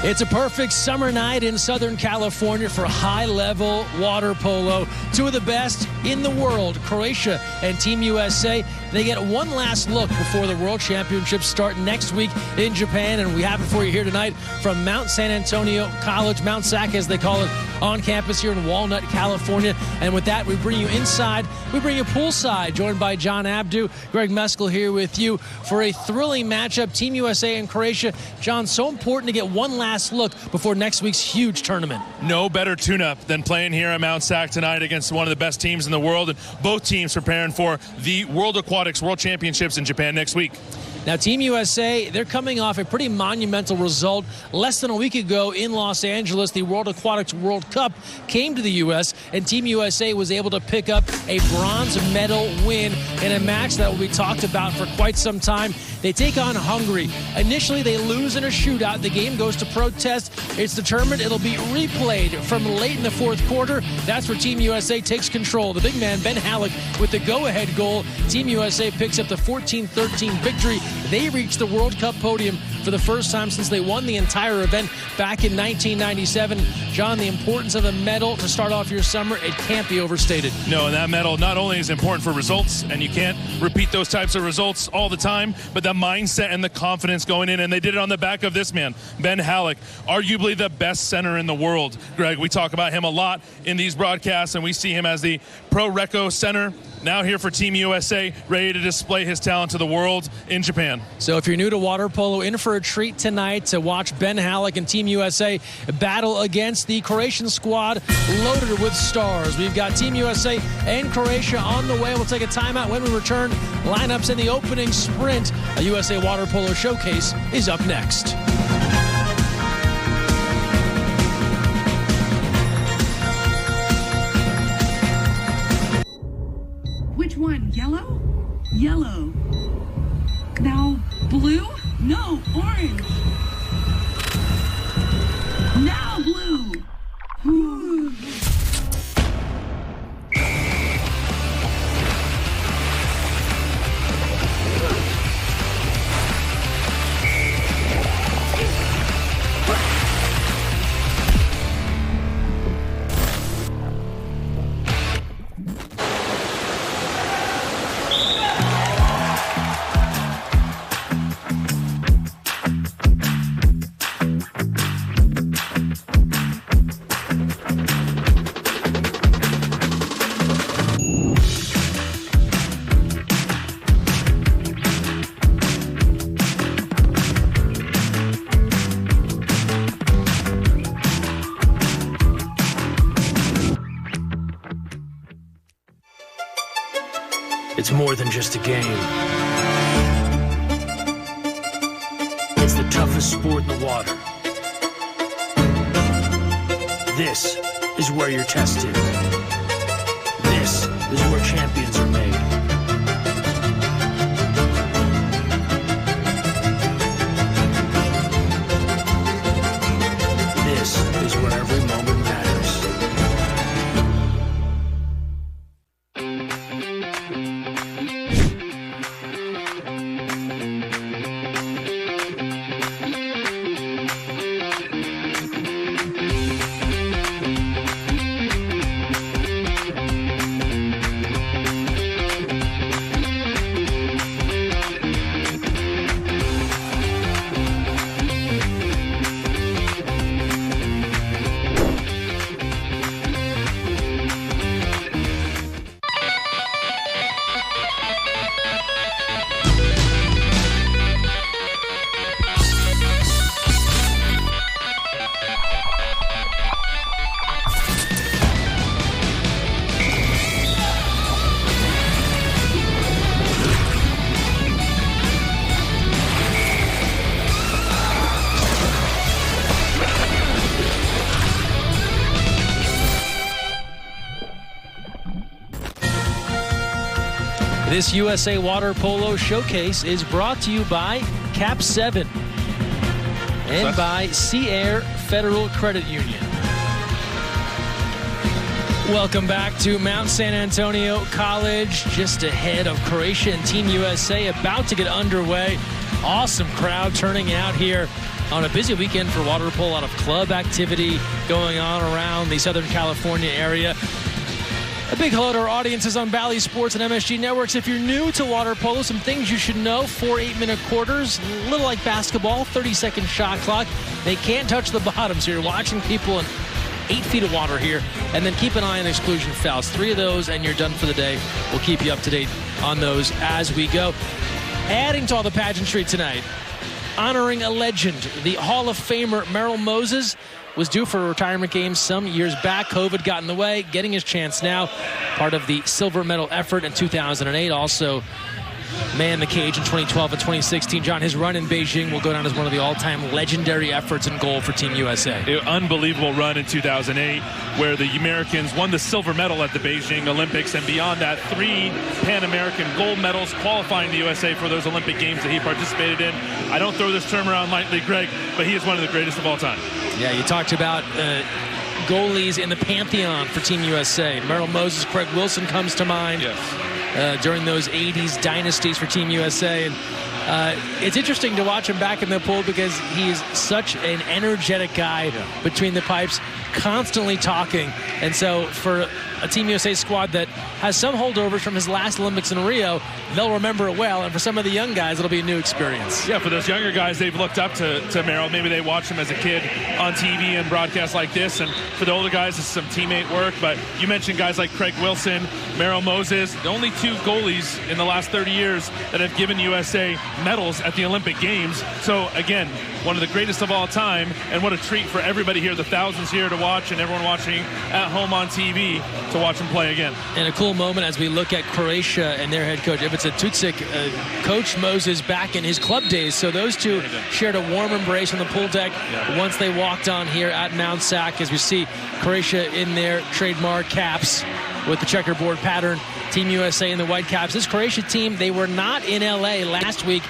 It's a perfect summer night in Southern California for high-level water polo. Two of the best in the world, Croatia and Team USA. They get one last look before the World Championships start next week in Japan, and we have it for you here tonight from Mount San Antonio College, Mount SAC as they call it, on campus here in Walnut, California. And with that, we bring you inside. We bring you poolside, joined by John Abdu, Greg Meskel here with you for a thrilling matchup, Team USA and Croatia. John, so important to get one last look before next week's huge tournament. No better tune-up than playing here at Mount SAC tonight against one of the best teams in the world, and both teams preparing for the World Aquatics World Championships in Japan next week. Now, Team USA, they're coming off a pretty monumental result. Less than a week ago in Los Angeles, the World Aquatics World Cup came to the U.S., and Team USA was able to pick up a bronze medal win in a match that will be talked about for quite some time. They take on Hungary. Initially, they lose in a shootout. The game goes to protest. It's determined it'll be replayed from late in the fourth quarter. That's where Team USA takes control. The big man, Ben Halleck, with the go-ahead goal. Team USA picks up the 14-13 victory. They reach the World Cup podium for the first time since they won the entire event back in 1997. John, the importance of a medal to start off your summer, it can't be overstated. No, and that medal not only is important for results, and you can't repeat those types of results all the time, but the mindset and the confidence going in, and they did it on the back of this man, Ben Halleck, arguably the best center in the world. Greg, we talk about him a lot in these broadcasts, and we see him as the pro reco center. Now here for Team USA, ready to display his talent to the world in Japan. So if you're new to water polo, in for a treat tonight to watch Ben Halleck and Team USA battle against the Croatian squad loaded with stars. We've got Team USA and Croatia on the way. We'll take a timeout when we return. Lineups in the opening sprint. A USA Water Polo Showcase is up next. Which one? Yellow? Yellow. Now blue? No, orange. Now blue. Ooh. It's more than just a game. It's the toughest sport in the water. This is where you're tested. This is where champions are made. This is where every moment matters. This USA Water Polo Showcase is brought to you by Cap 7 and by Sea Air Federal Credit Union. Welcome back to Mount San Antonio College, just ahead of Croatia and Team USA, about to get underway. Awesome crowd turning out here on a busy weekend for water polo. A lot of club activity going on around the Southern California area. A big hello to our audiences on Bally Sports and MSG Networks. If you're new to water polo, some things you should know. 4 8-minute quarters, a little like basketball, 30-second shot clock. They can't touch the bottom, so you're watching people in 8 feet of water here. And then keep an eye on exclusion fouls. 3 of those, and you're done for the day. We'll keep you up to date on those as we go. Adding to all the pageantry tonight, honoring a legend, the Hall of Famer Merrill Moses was due for a retirement game some years back. COVID got in the way, getting his chance now. Part of the silver medal effort in 2008. Also manned the cage in 2012 and 2016. John, his run in Beijing will go down as one of the all-time legendary efforts in gold for Team USA. Unbelievable run in 2008 where the Americans won the silver medal at the Beijing Olympics, and beyond that, 3 Pan-American gold medals qualifying the USA for those Olympic Games that he participated in. I don't throw this term around lightly, Greg, but he is one of the greatest of all time. Yeah, you talked about goalies in the pantheon for Team USA. Merrill Moses, Craig Wilson comes to mind. Yes. During those 80s dynasties for Team USA. And it's interesting to watch him back in the pool because he's such an energetic guy between the pipes, constantly talking. And so for a Team USA squad that has some holdovers from his last Olympics in Rio, they'll remember it well. And for some of the young guys, it'll be a new experience. Yeah, for those younger guys, they've looked up to Merrill. Maybe they watched him as a kid on TV and broadcasts like this. And for the older guys, it's some teammate work. But you mentioned guys like Craig Wilson, Merrill Moses, the only 2 goalies in the last 30 years that have given USA medals at the Olympic Games. So, again, one of the greatest of all time, and what a treat for everybody here, the thousands here to watch, and everyone watching at home on TV to watch him play again. And a cool moment as we look at Croatia and their head coach, Ivica Tucic, Coach Moses back in his club days. So those two shared a warm embrace on the pool deck once they walked on here at Mount Sac, as we see Croatia in their trademark caps with the checkerboard pattern. Team USA in the white caps. This Croatia team, they were not in LA last week.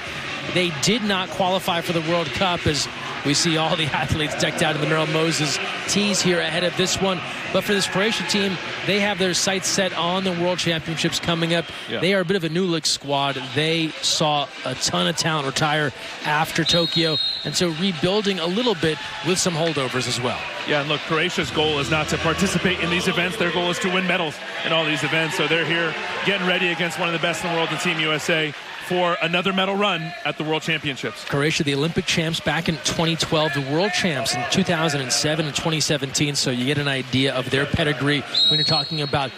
They did not qualify for the World Cup, as we see all the athletes decked out in the Merrill Moses tees here ahead of this one. But for this Croatia team, they have their sights set on the World Championships coming up. Yeah. They are a bit of a new look squad. They saw a ton of talent retire after Tokyo, and so rebuilding a little bit with some holdovers as well. Yeah, and look, Croatia's goal is not to participate in these events. Their goal is to win medals in all these events. So they're here getting ready against one of the best in the world in Team USA for another medal run at the World Championships. Croatia, the Olympic champs back in 2012, the world champs in 2007 and 2017, so you get an idea of their pedigree when you're talking about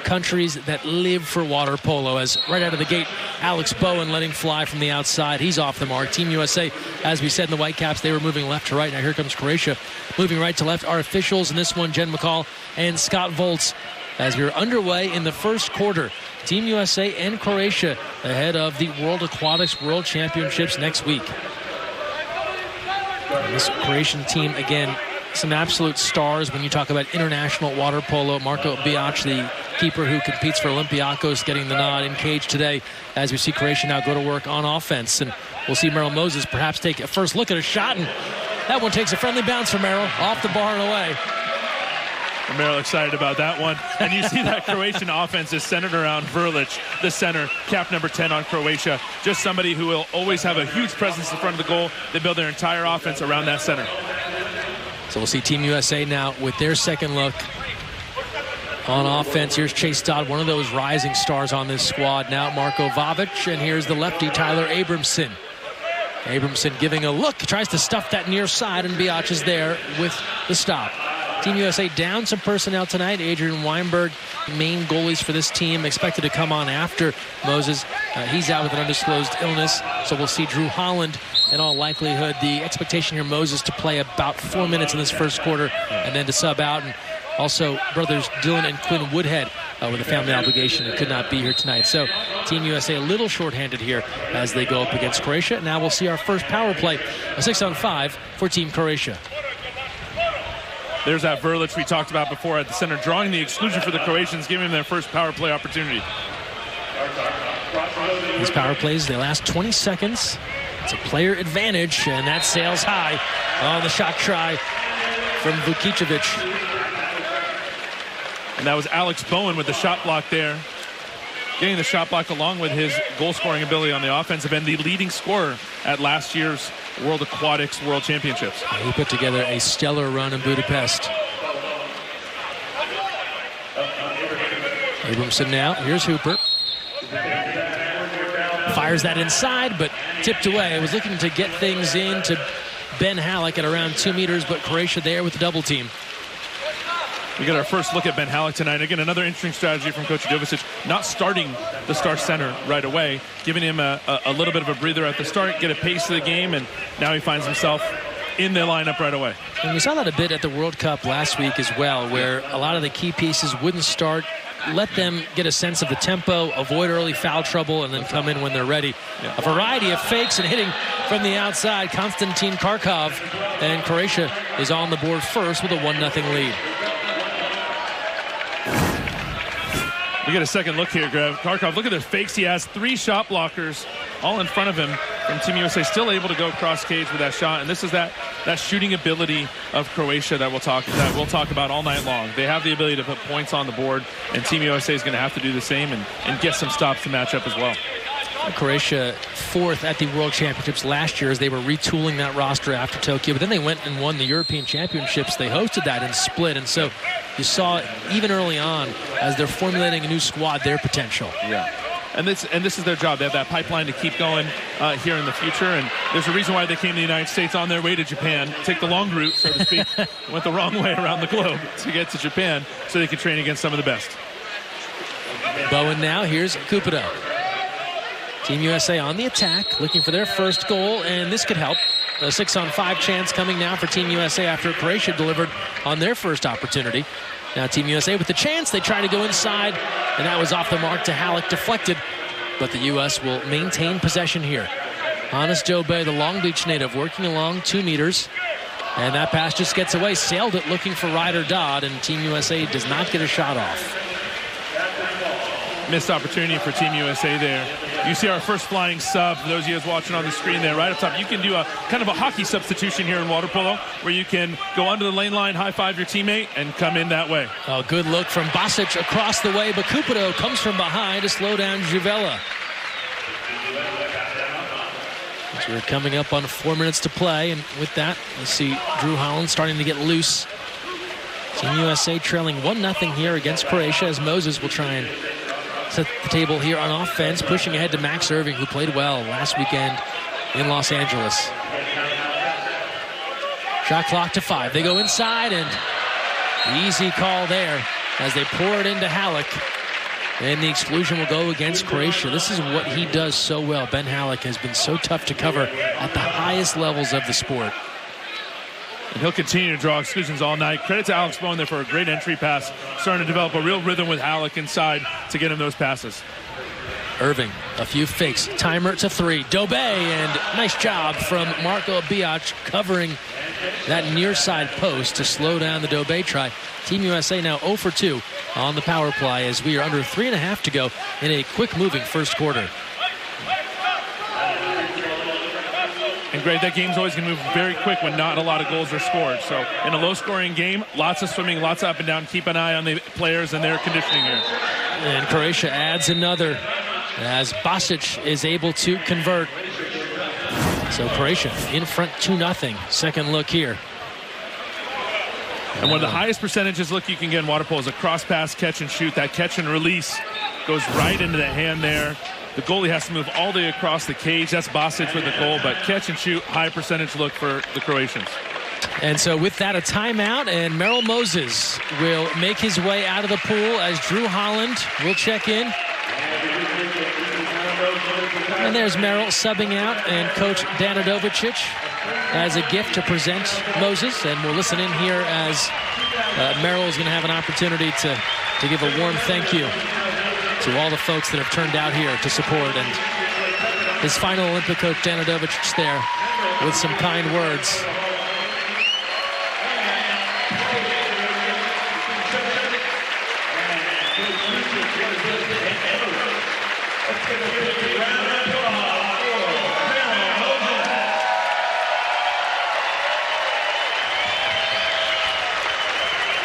countries that live for water polo. As right out of the gate, Alex Bowen letting fly from the outside. He's off the mark. Team USA, as we said in the Whitecaps, they were moving left to right. Now here comes Croatia moving right to left. Our officials in this one, Jen McCall and Scott Volz, as we're underway in the first quarter. Team USA and Croatia ahead of the World Aquatics World Championships next week. And this Croatian team, again, some absolute stars when you talk about international water polo. Marko Bijac, the keeper who competes for Olympiacos, getting the nod in cage today, as we see Croatia now go to work on offense. And we'll see Merrill Moses perhaps take a first look at a shot, and that one takes a friendly bounce for Merrill, off the bar and away. Merrill excited about that one. And you see that Croatian offense is centered around Verlic, the center, cap number 10 on Croatia. Just somebody who will always have a huge presence in front of the goal. They build their entire offense around that center. So we'll see Team USA now with their second look on offense. Here's Chase Dodd, one of those rising stars on this squad. Now Marko Vavic, and here's the lefty, Tyler Abramson. Abramson giving a look, tries to stuff that near side, and Bijac is there with the stop. Team USA down some personnel tonight. Adrian Weinberg, main goalies for this team, expected to come on after Moses. He's out with an undisclosed illness, so we'll see Drew Holland in all likelihood. The expectation here, Moses to play about 4 minutes in this first quarter and then to sub out. And also brothers Dylan and Quinn Woodhead with a family obligation and could not be here tonight. So Team USA a little shorthanded here as they go up against Croatia. Now we'll see our first power play, a 6-on-5 for Team Croatia. There's that Verlic we talked about before at the center, drawing the exclusion for the Croatians, giving them their first power play opportunity. These power plays, they last 20 seconds. It's a player advantage, and that sails high on the shot try from Vukicevic. And that was Alex Bowen with the shot block there. Getting the shot block along with his goal-scoring ability on the offensive end, the leading scorer at last year's World Aquatics World Championships. He put together a stellar run in Budapest. Abramson now. Here's Hooper. Fires that inside, but tipped away. Was looking to get things in to Ben Halleck at around 2 meters, but Croatia there with the double team. We got our first look at Ben Halleck tonight. Again, another interesting strategy from Coach Jovicic, not starting the star center right away, giving him a little bit of a breather at the start, get a pace to the game, and now he finds himself in the lineup right away. And we saw that a bit at the World Cup last week as well, where a lot of the key pieces wouldn't start, let them get a sense of the tempo, avoid early foul trouble, and then come in when they're ready. Yeah. A variety of fakes and hitting from the outside. Konstantin Karkov, and Croatia is on the board first with a 1-0 lead. We get a second look here, Greg. Karkov, look at the fakes he has. 3 shot blockers all in front of him from Team USA. Still able to go cross cage with that shot. And this is that shooting ability of Croatia that we'll talk about all night long. They have the ability to put points on the board, and Team USA is going to have to do the same and get some stops to match up as well. Croatia 4th at the World Championships last year as they were retooling that roster after Tokyo, but then they went and won the European Championships. They hosted that in Split, and so you saw even early on as they're formulating a new squad their potential. Yeah. And this is their job. They have that pipeline to keep going here in the future, and there's a reason why they came to the United States on their way to Japan, take the long route, so to speak, went the wrong way around the globe to get to Japan so they could train against some of the best. Bowen now, here's Cupido. Team USA on the attack, looking for their first goal, and this could help. A 6-on-5 chance coming now for Team USA after Croatia delivered on their first opportunity. Now Team USA with the chance, they try to go inside, and that was off the mark to Halleck, deflected, but the U.S. will maintain possession here. Hannes Dobé, the Long Beach native, working along 2 meters, and that pass just gets away, sailed it looking for Ryder Dodd, and Team USA does not get a shot off. Missed opportunity for Team USA there. You see our first flying sub, for those of you guys watching on the screen there, right up top. You can do a kind of a hockey substitution here in water polo, where you can go under the lane line, high-five your teammate, and come in that way. Oh, good look from Basic across the way, but Cupido comes from behind to slow down Juvela. So we're coming up on 4 minutes to play, and with that, you see Drew Holland starting to get loose. Team USA trailing 1-0 here against Croatia, as Moses will try and set the table here on offense, pushing ahead to Max Irving, who played well last weekend in Los Angeles. Shot clock to 5. They go inside, and easy call there as they pour it into Halleck. And the exclusion will go against Croatia. This is what he does so well. Ben Halleck has been so tough to cover at the highest levels of the sport. And he'll continue to draw exclusions all night. Credit to Alex Bowen there for a great entry pass. Starting to develop a real rhythm with Halleck inside to get him those passes. Irving, a few fakes. Timer to 3. Dobé, and nice job from Marco Biac covering that near side post to slow down the Dobé try. Team USA now 0 for 2 on the power play as we are under 3.5 to go in a quick-moving first quarter. And Greg, that game's always going to move very quick when not a lot of goals are scored. So in a low-scoring game, lots of swimming, lots of up and down. Keep an eye on the players and their conditioning here. And Croatia adds another as Basic is able to convert. So Croatia in front 2-0. Second look here. And one of the highest percentages look you can get in water polo is a cross pass, catch and shoot. That catch and release goes right into the hand there. The goalie has to move all the way across the cage. That's Basic with the goal, but catch and shoot, high percentage look for the Croatians. And so with that, a timeout, and Merrill Moses will make his way out of the pool as Drew Holland will check in. And there's Merrill subbing out, and Coach Danadovicic as a gift to present Moses. And we'll listen in here as Merrill is going to have an opportunity to give a warm thank you to all the folks that have turned out here to support. And his final Olympic coach, Danadovicic, there with some kind words.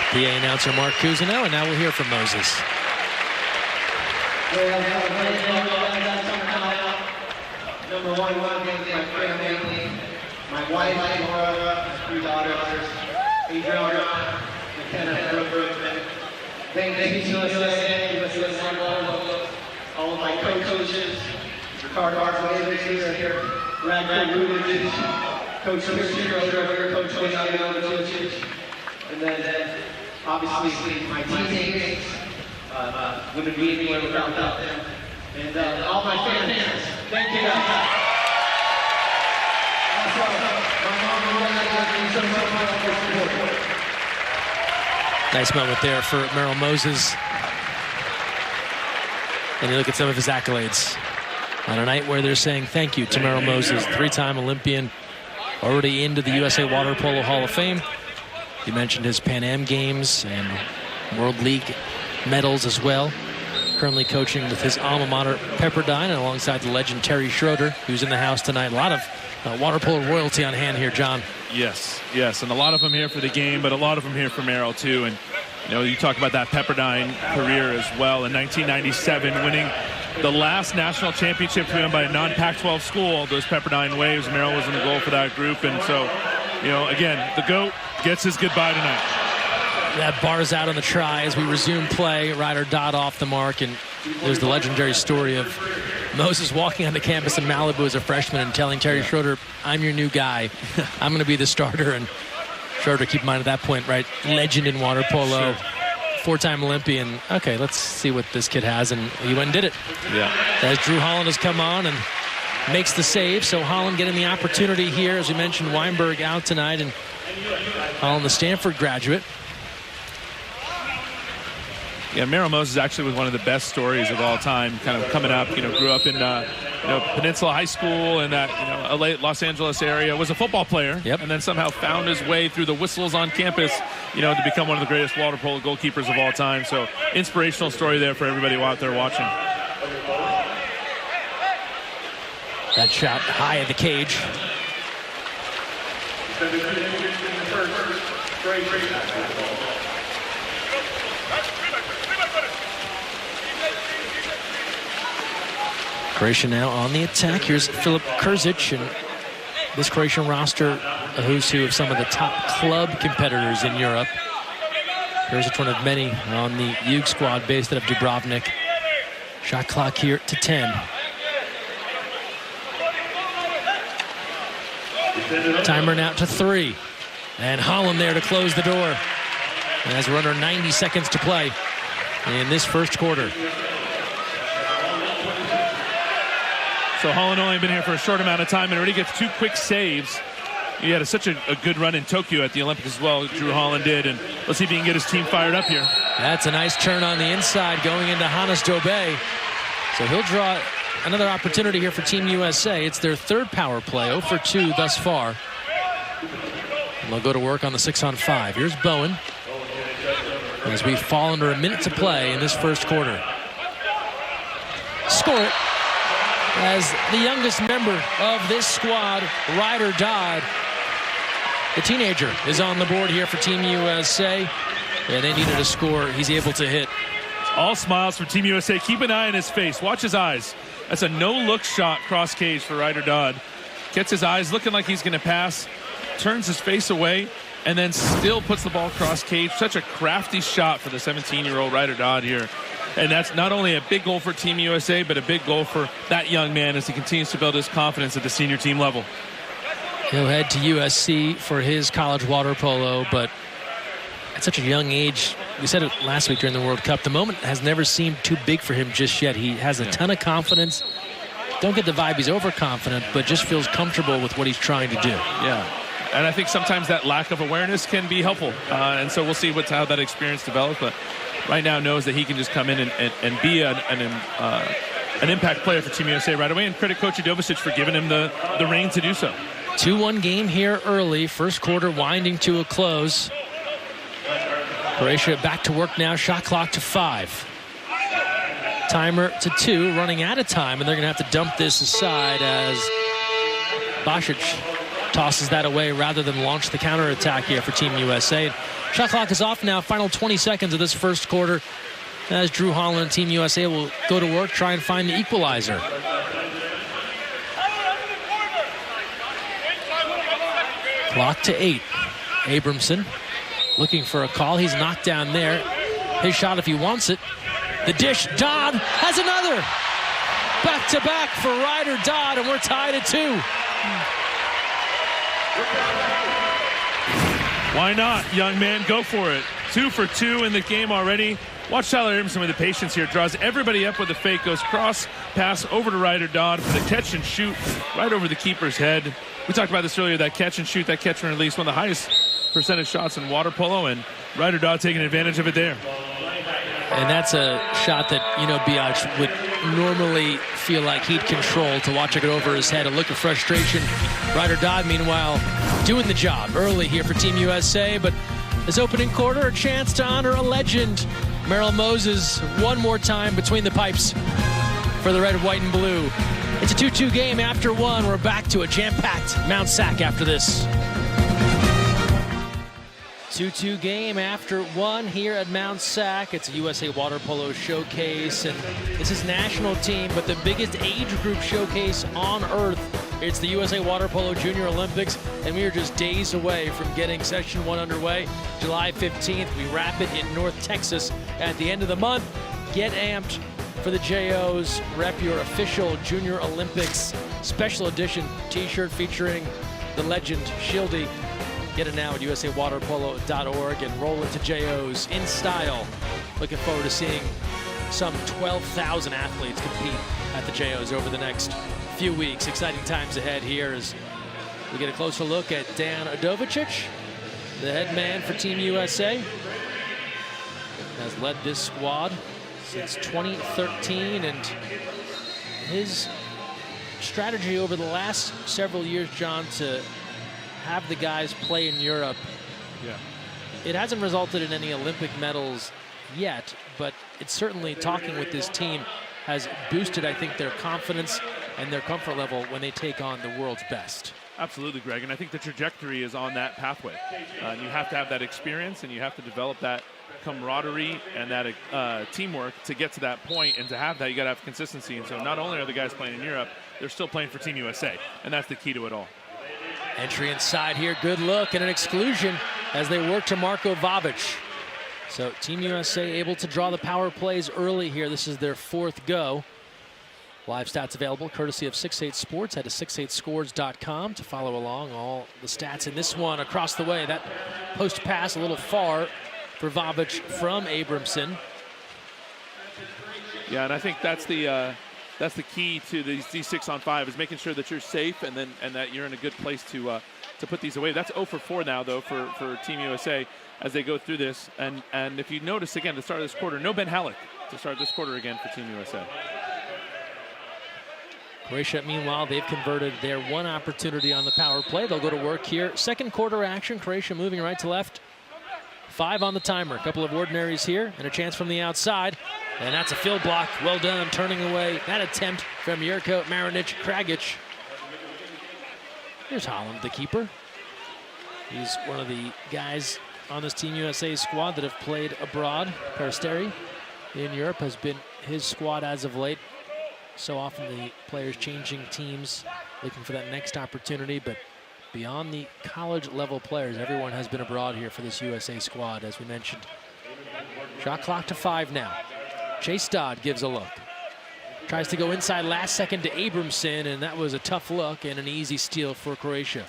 PA announcer Mark Cousineau, and now we'll hear from Moses. my wife, Laura, my 3 daughters, Adriana, McKenna, Brooke, thank you, USA, all of my coaches, Ricardo Arthur here, Radko Rudic, Coach Schroeder, Coach Oshinovic, and then obviously my teammates, wouldn't be anywhere without them, and all my fans. Thank you guys. Nice moment there for Merrill Moses. And you look at some of his accolades on a night where they're saying thank you to Merrill Moses, 3-time Olympian, already into the USA Water Polo Hall of Fame. You mentioned his Pan Am Games and World League medals as well. Currently coaching with his alma mater, Pepperdine, and alongside the legend Terry Schroeder, who's in the house tonight. A lot of water polo royalty on hand here, John. Yes, and a lot of them here for the game, but a lot of them here for Merrill too. And you talk about that Pepperdine career as well. In 1997, winning the last national championship won by a non-Pac-12 school, those Pepperdine Waves. Merrill was in the goal for that group, and so again, the GOAT gets his goodbye tonight. That bars out on the try as we resume play. Ryder Dodd off the mark, and there's the legendary story of Moses walking on the campus in Malibu as a freshman and telling Terry Schroeder, I'm your new guy. I'm going to be the starter. And Schroeder, keep in mind at that point, right, legend in water polo, 4-time Olympian. Okay, let's see what this kid has, and he went and did it. Yeah. As Drew Holland has come on and makes the save, so Holland getting the opportunity here. As we mentioned, Weinberg out tonight, and Holland, the Stanford graduate. Yeah, Merrill Moses actually was one of the best stories of all time, kind of coming up, grew up in Peninsula High School in that LA, Los Angeles area, was a football player, and then somehow found his way through the whistles on campus, to become one of the greatest water polo goalkeepers of all time. So inspirational story there for everybody out there watching. That shot high at the cage. Croatia now on the attack. Here's Filip Krzic, and this Croatian roster, a who's who of some of the top club competitors in Europe. Krzic, one of many on the Jug squad based out of Dubrovnik. Shot clock here to 10. Timer now to 3. And Holland there to close the door as we're under 90 seconds to play in this first quarter. So Holland only been here for a short amount of time and already gets 2 quick saves. He had such a good run in Tokyo at the Olympics as well, Drew Holland did, and let's see if he can get his team fired up here. That's a nice turn on the inside going into Hannes Dobé. So he'll draw another opportunity here for Team USA. It's their 3rd power play, 0 for 2 thus far. And they'll go to work on the 6-on-5. Here's Bowen as we fall under a minute to play in this first quarter. Score it. As the youngest member of this squad, Ryder Dodd, the teenager, is on the board here for Team USA. And they needed a score. He's able to hit. All smiles for Team USA. Keep an eye on his face. Watch his eyes. That's a no-look shot cross cage for Ryder Dodd. Gets his eyes looking like he's going to pass, turns his face away, and then still puts the ball cross cage. Such a crafty shot for the 17-year-old Ryder Dodd here. And that's not only a big goal for Team USA, but a big goal for that young man as he continues to build his confidence at the senior team level. He'll head to USC for his college water polo, but at such a young age, we said it last week during the World Cup, the moment has never seemed too big for him just yet. He has a ton of confidence. Don't get the vibe he's overconfident, but just feels comfortable with what he's trying to do. Yeah. And I think sometimes that lack of awareness can be helpful. And so we'll see how that experience develops. But right now knows that he can just come in and be an impact player for Team USA right away. And credit Coach Jovicic for giving him the reign to do so. 2-1 game here early. First quarter winding to a close. Croatia back to work now. Shot clock to 5. Timer to 2. Running out of time, and they're going to have to dump this aside as Basic tosses that away rather than launch the counterattack here for Team USA. Shot clock is off now. Final 20 seconds of this first quarter as Drew Holland and Team USA will go to work, try and find the equalizer. Clock to 8. Abramson looking for a call. He's knocked down there. His shot if he wants it. The dish. Dodd has another. Back-to-back for Ryder Dodd, and we're tied at 2. Why not, young man? Go for it. 2 for 2 in the game already. Watch Tyler Abramson with the patience here. Draws everybody up with a fake. Goes cross pass over to Ryder Dodd for the catch and shoot right over the keeper's head. We talked about this earlier, that catch and shoot, that catch and release, one of the highest percentage shots in water polo, and Ryder Dodd taking advantage of it there. And that's a shot that, Biatch would normally feel like he'd control. To watch it go over his head, a look of frustration. Ryder Dodd, meanwhile, doing the job early here for Team USA, but this opening quarter, a chance to honor a legend. Merrill Moses, one more time between the pipes for the red, white, and blue. It's a 2-2 game after 1. We're back to a jam-packed Mount Sac after this. 2-2 game after 1 here at Mount Sac. It's a USA Water Polo Showcase, and this is national team, but the biggest age group showcase on earth. It's the USA Water Polo Junior Olympics, and we are just days away from getting Session 1 underway. July 15th, we wrap it in North Texas at the end of the month. Get amped for the JOs. Rep your official Junior Olympics special edition t-shirt featuring the legend Shieldy. Get it now at usawaterpolo.org and roll into JOs in style. Looking forward to seeing some 12,000 athletes compete at the JOs over the next few weeks. Exciting times ahead here as we get a closer look at Dan Udovicic, the head man for Team USA. Has led this squad since 2013, and his strategy over the last several years, John, to have the guys play in Europe, it hasn't resulted in any Olympic medals yet, but it's certainly, talking with this team, has boosted, I think, their confidence and their comfort level when they take on the world's best. Absolutely, Greg, and I think the trajectory is on that pathway. And you have to have that experience, and you have to develop that camaraderie and that teamwork to get to that point, and to have that, you got to have consistency. And so not only are the guys playing in Europe, they're still playing for Team USA, and that's the key to it all. Entry inside here, good look, and an exclusion as they work to Marko Vavic. So Team USA able to draw the power plays early here. This is their 4th go. Live stats available courtesy of 6-8 Sports. Head to 68scores.com to follow along all the stats in this one. Across the way, that post pass a little far for Vavic from Abramson. Yeah, and I think that's the key to these 6-on-5, is making sure that you're safe and that you're in a good place to put these away. That's 0 for 4 now, though, for Team USA as they go through this. And if you notice, again, to start this quarter, no Ben Halleck to start this quarter again for Team USA. Croatia, meanwhile, they've converted their one opportunity on the power play. They'll go to work here. Second quarter action, Croatia moving right to left. 5 on the timer. A couple of ordinaries here and a chance from the outside. And that's a field block. Well done, turning away that attempt from Jerko Marinic Kragic. Here's Holland, the keeper. He's one of the guys on this Team USA squad that have played abroad. Peristeri in Europe has been his squad as of late. So often the players changing teams, looking for that next opportunity, but beyond the college level players, everyone has been abroad here for this USA squad, as we mentioned. Shot clock to 5 now. Chase Dodd gives a look. Tries to go inside last second to Abramson, and that was a tough look and an easy steal for Croatia.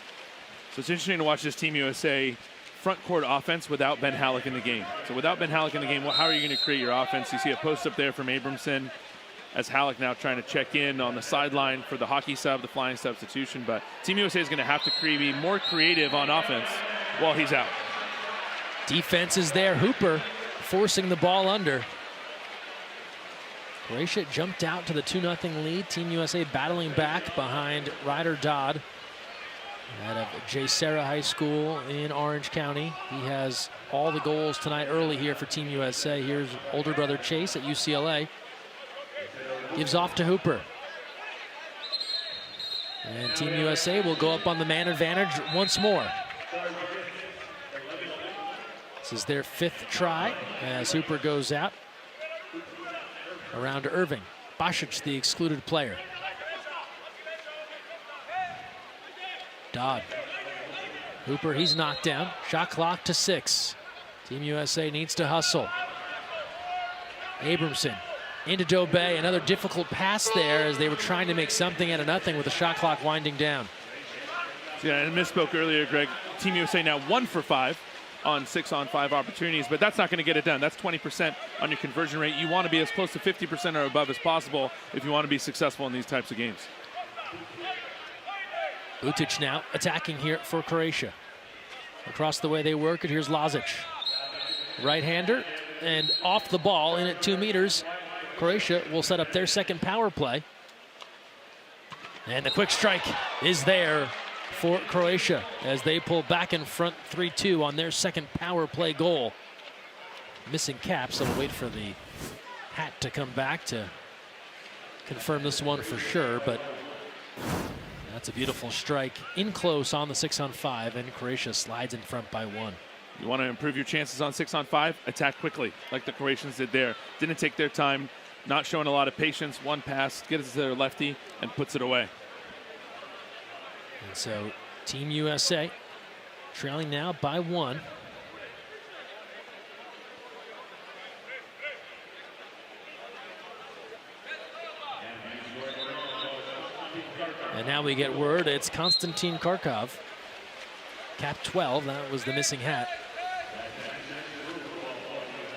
So it's interesting to watch this Team USA front court offense without Ben Halleck in the game. So without Ben Halleck in the game, how are you going to create your offense? You see a post up there from Abramson, as Halleck now trying to check in on the sideline for the hockey sub, the flying substitution. But Team USA is going to have to be more creative on offense while he's out. Defense is there. Hooper forcing the ball under. Croatia jumped out to the 2-0 lead. Team USA battling back behind Ryder Dodd out of J. Serra High School in Orange County. He has all the goals tonight early here for Team USA. Here's older brother Chase at UCLA. Gives off to Hooper. And Team USA will go up on the man advantage once more. This is their 5th try as Hooper goes out. Around to Irving. Basic, the excluded player. Dodd Hooper, he's knocked down. Shot clock to 6. Team USA needs to hustle. Abramson into Dobé. Another difficult pass there as they were trying to make something out of nothing with the shot clock winding down. Yeah, I misspoke earlier, Greg. Team USA now 1 for 5 on 6-on-5 opportunities, but that's not going to get it done. That's 20% on your conversion rate. You want to be as close to 50% or above as possible if you want to be successful in these types of games. Butic now attacking here for Croatia. Across the way they work it, here's Lazic. Right-hander, and off the ball in at 2 meters. Croatia will set up their second power play. And the quick strike is there for Croatia as they pull back in front 3-2 on their second power play goal. Missing cap, so we'll wait for the hat to come back to confirm this one for sure, but that's a beautiful strike in close on the 6-on-5, and Croatia slides in front by 1. You want to improve your chances on 6-on-5? Attack quickly, like the Croatians did there. Didn't take their time, not showing a lot of patience. One pass, gets it to their lefty, and puts it away. And so Team USA trailing now by 1. And now we get word it's Konstantin Kharkov. Cap 12, that was the missing hat.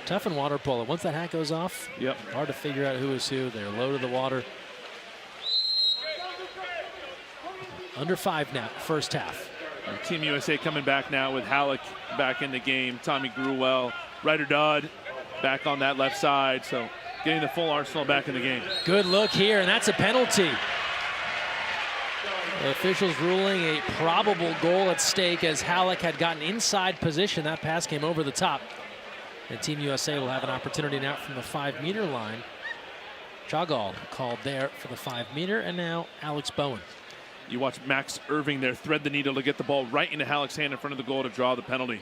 Tough in water polo. Once that hat goes off, yep, hard to figure out who is who. They're low to the water. Under 5 now, first half. And Team USA coming back now with Halleck back in the game. Tommy Gruwell, Ryder Dodd back on that left side. So getting the full arsenal back in the game. Good look here, and that's a penalty. The officials ruling a probable goal at stake as Halleck had gotten inside position. That pass came over the top. And Team USA will have an opportunity now from the 5-meter line. Chagall called there for the 5-meter, and now Alex Bowen. You watch Max Irving there thread the needle to get the ball right into Halleck's hand in front of the goal to draw the penalty.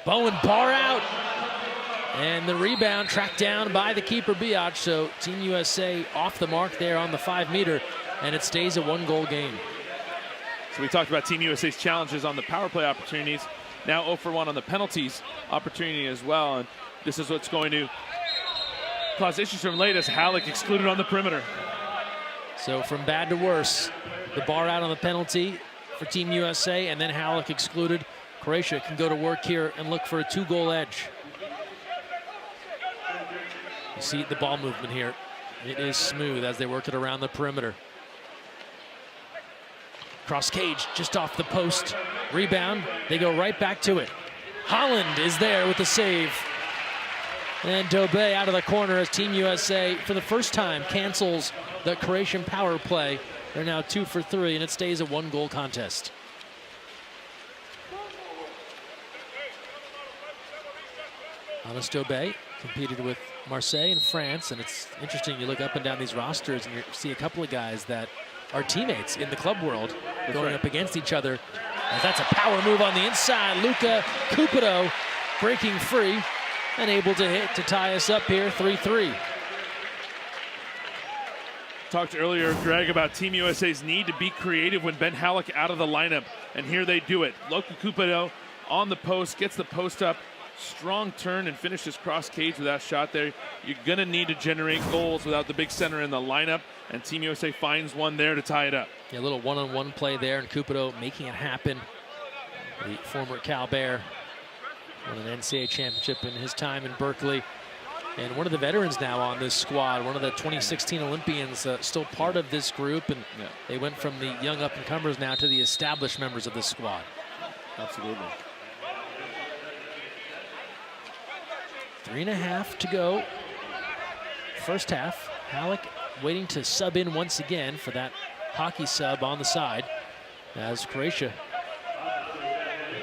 Bowen bar out. And the rebound tracked down by the keeper, Biatch. So Team USA off the mark there on the 5-meter, and it stays a 1-goal game. So we talked about Team USA's challenges on the power play opportunities. Now 0 for 1 on the penalties opportunity as well. And this is what's going to cause issues from late as Halleck excluded on the perimeter. So from bad to worse, the bar out on the penalty for Team USA, and then Halleck excluded. Croatia can go to work here and look for a 2-goal edge. You see the ball movement here. It is smooth as they work it around the perimeter. Cross cage, just off the post. Rebound, they go right back to it. Holland is there with the save. And Dobé out of the corner as Team USA, for the first time, cancels the Croatian power play. They're now 2 for 3, and it stays a 1-goal contest. Anas Dobé competed with Marseille and France, and it's interesting, you look up and down these rosters and you see a couple of guys that are teammates in the club world going up against each other. As that's a power move on the inside. Luka Cupido breaking free and able to hit to tie us up here 3-3. Talked earlier, Greg, about Team USA's need to be creative when Ben Halleck out of the lineup, and here they do it. Luka Cupido on the post, gets the post up, strong turn and finishes cross cage with that shot there. You're gonna need to generate goals without the big center in the lineup, and Team USA finds one there to tie it up. Yeah, a little one-on-one play there, and Cupido making it happen. The former Cal Bear won an NCAA championship in his time in Berkeley, and one of the veterans now on this squad, one of the 2016 Olympians, still part of this group, and they went from the young up-and-comers now to the established members of this squad. Absolutely. 3.5 to go. First half. Halleck waiting to sub in once again for that hockey sub on the side as Croatia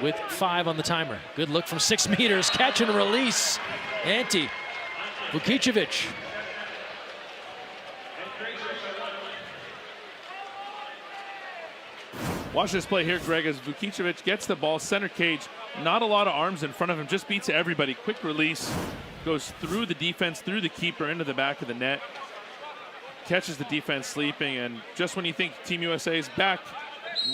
with 5 on the timer. Good look from 6 meters. Catch and release. Ante Vukicevic. Watch this play here, Greg, as Vukicevic gets the ball center cage. Not a lot of arms in front of him, just beats everybody. Quick release, goes through the defense, through the keeper, into the back of the net. Catches the defense sleeping, and just when you think Team USA is back,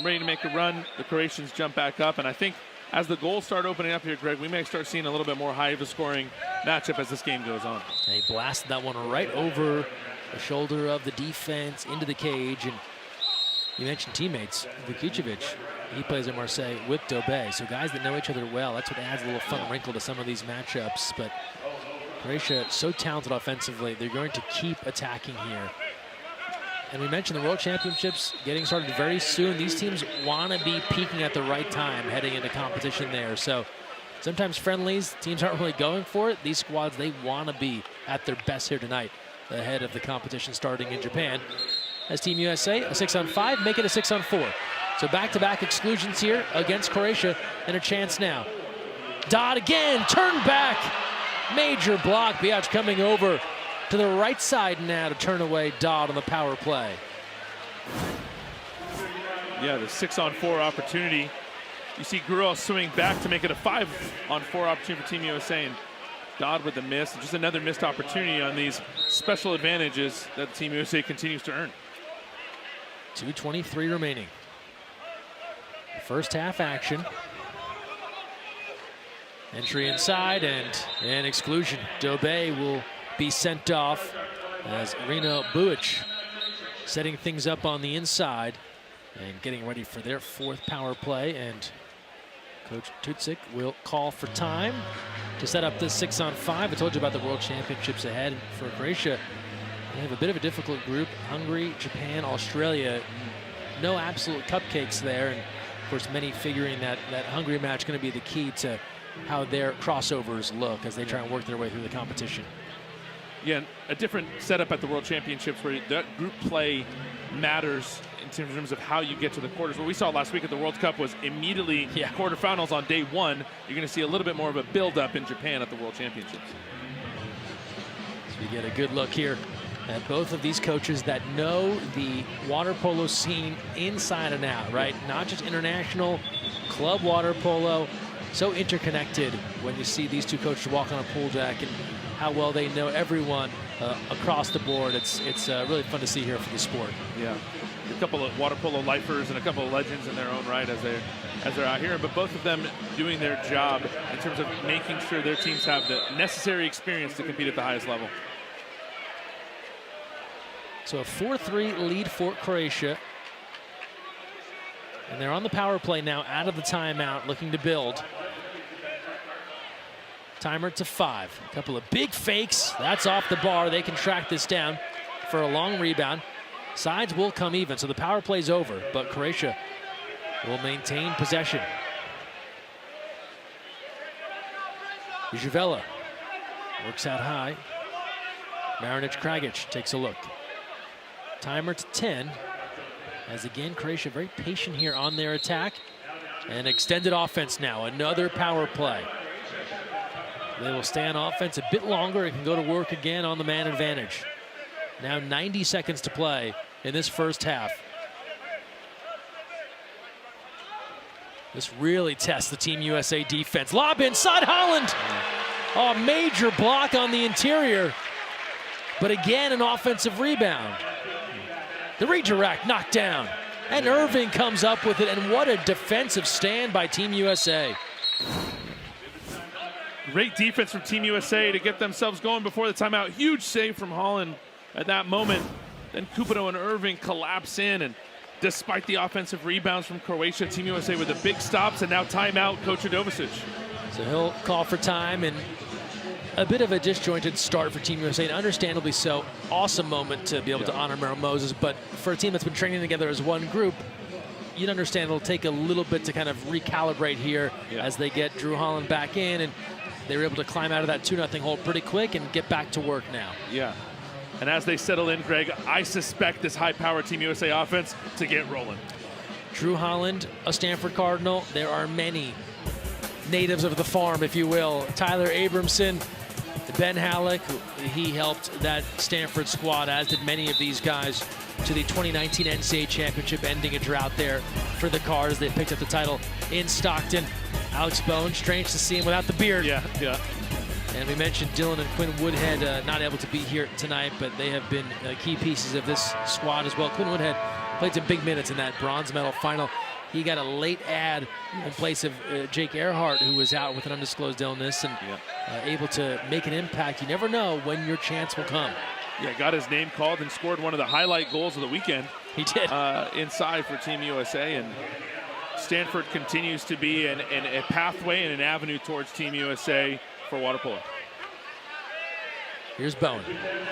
ready to make a run. The Croatians jump back up, and I think as the goals start opening up here, Greg, we may start seeing a little bit more high-scoring matchup as this game goes on. They blasted that one right over the shoulder of the defense into the cage. And you mentioned teammates. Vukicevic, he plays at Marseille with Dobé. So guys that know each other well, that's what adds a little fun wrinkle to some of these matchups. But Croatia, so talented offensively, they're going to keep attacking here. And we mentioned the World Championships getting started very soon. These teams want to be peaking at the right time heading into competition there. So sometimes friendlies, teams aren't really going for it. These squads, they want to be at their best here tonight ahead of the competition starting in Japan. As Team USA, a 6-on-5, make it a 6-on-4. So back-to-back exclusions here against Croatia, and a chance now. Dodd again, turn back. Major block. Biac coming over to the right side now to turn away Dodd on the power play. Yeah, the 6-on-4 opportunity. You see Gurul swinging back to make it a 5-on-4 opportunity for Team USA, and Dodd with the miss. Just another missed opportunity on these special advantages that Team USA continues to earn. 2:23 remaining. First half action. Entry inside and an exclusion. Dobé will be sent off as Rino Buic setting things up on the inside and getting ready for their fourth power play. And Coach Tucic will call for time to set up this 6-on-5. I told you about the World Championships ahead for Croatia. They have a bit of a difficult group. Hungary, Japan, Australia. No absolute cupcakes there. And of course, many figuring that Hungary match going to be the key to how their crossovers look as they try and work their way through the competition. Yeah, a different setup at the World Championships where that group play matters in terms of how you get to the quarters. What we saw last week at the World Cup was immediately quarterfinals on day one. You're going to see a little bit more of a build-up in Japan at the World Championships. So we get a good look here at both of these coaches that know the water polo scene inside and out, right? Not just international, club water polo. So interconnected when you see these two coaches walk on a pool deck and how well they know everyone across the board. It's really fun to see here for the sport. Yeah, a couple of water polo lifers and a couple of legends in their own right as they're out here, but both of them doing their job in terms of making sure their teams have the necessary experience to compete at the highest level. So a 4-3 lead for Croatia. And they're on the power play now, out of the timeout, looking to build. Timer to 5. A couple of big fakes. That's off the bar. They can track this down for a long rebound. Sides will come even, so the power play's over, but Croatia will maintain possession. Javela works out high. Marinic Kragic takes a look. Timer to 10. As again, Croatia very patient here on their attack. And extended offense now, another power play. They will stay on offense a bit longer and can go to work again on the man advantage. Now 90 seconds to play in this first half. This really tests the Team USA defense. Lob inside Holland. Oh, major block on the interior. But again, an offensive rebound. The redirect knocked down. And Irving comes up with it, and what a defensive stand by Team USA. Great defense from Team USA to get themselves going before the timeout. Huge save from Holland at that moment. Then Cupido and Irving collapse in, and despite the offensive rebounds from Croatia, Team USA with the big stops, and now timeout, Coach Radovicic. So he'll call for time, and a bit of a disjointed start for Team USA, and understandably so. Awesome moment to be able to honor Merrill Moses, but for a team that's been training together as one group, you'd understand it'll take a little bit to kind of recalibrate here as they get Drew Holland back in, and they were able to climb out of that 2-0 hold pretty quick and get back to work now. Yeah, and as they settle in, Greg, I suspect this high-powered Team USA offense to get rolling. Drew Holland, a Stanford Cardinal. There are many natives of the farm, if you will. Tyler Abramson, Ben Halleck, he helped that Stanford squad, as did many of these guys, to the 2019 NCAA Championship, ending a drought there for the Cards. They picked up the title in Stockton. Alex Bone, strange to see him without the beard. Yeah. And we mentioned Dylan and Quinn Woodhead not able to be here tonight, but they have been key pieces of this squad as well. Quinn Woodhead played some big minutes in that bronze medal final he got a late ad in place of Jake Earhart, who was out with an undisclosed illness, and able to make an impact. You never know when your chance will come. Yeah, got his name called and scored one of the highlight goals of the weekend. He did. Inside for Team USA, and Stanford continues to be a pathway and an avenue towards Team USA for water polo. Here's Bowen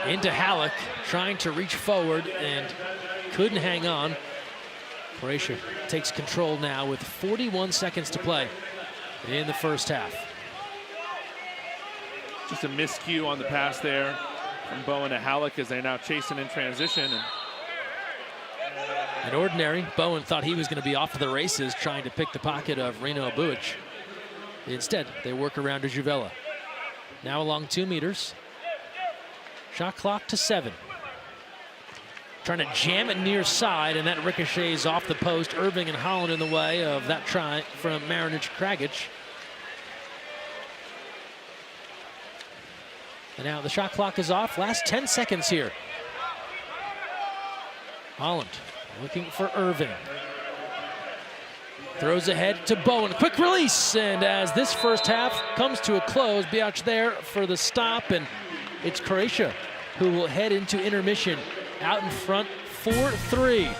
into Halleck, trying to reach forward and couldn't hang on. Croatia takes control now with 41 seconds to play in the first half. Just a miscue on the pass there from Bowen to Halleck as they're now chasing in transition. In ordinary, Bowen thought he was going to be off to the races trying to pick the pocket of Reno Abuic. Instead, they work around to Juvela. Now along 2 meters. Shot clock to 7. Trying to jam it near side, and that ricochets off the post. Irving and Holland in the way of that try from Marinic Kragic. And now the shot clock is off. Last 10 seconds here. Holland looking for Irving. Throws ahead to Bowen. Quick release, and as this first half comes to a close, Biac there for the stop, and it's Croatia who will head into intermission out in front 4-3.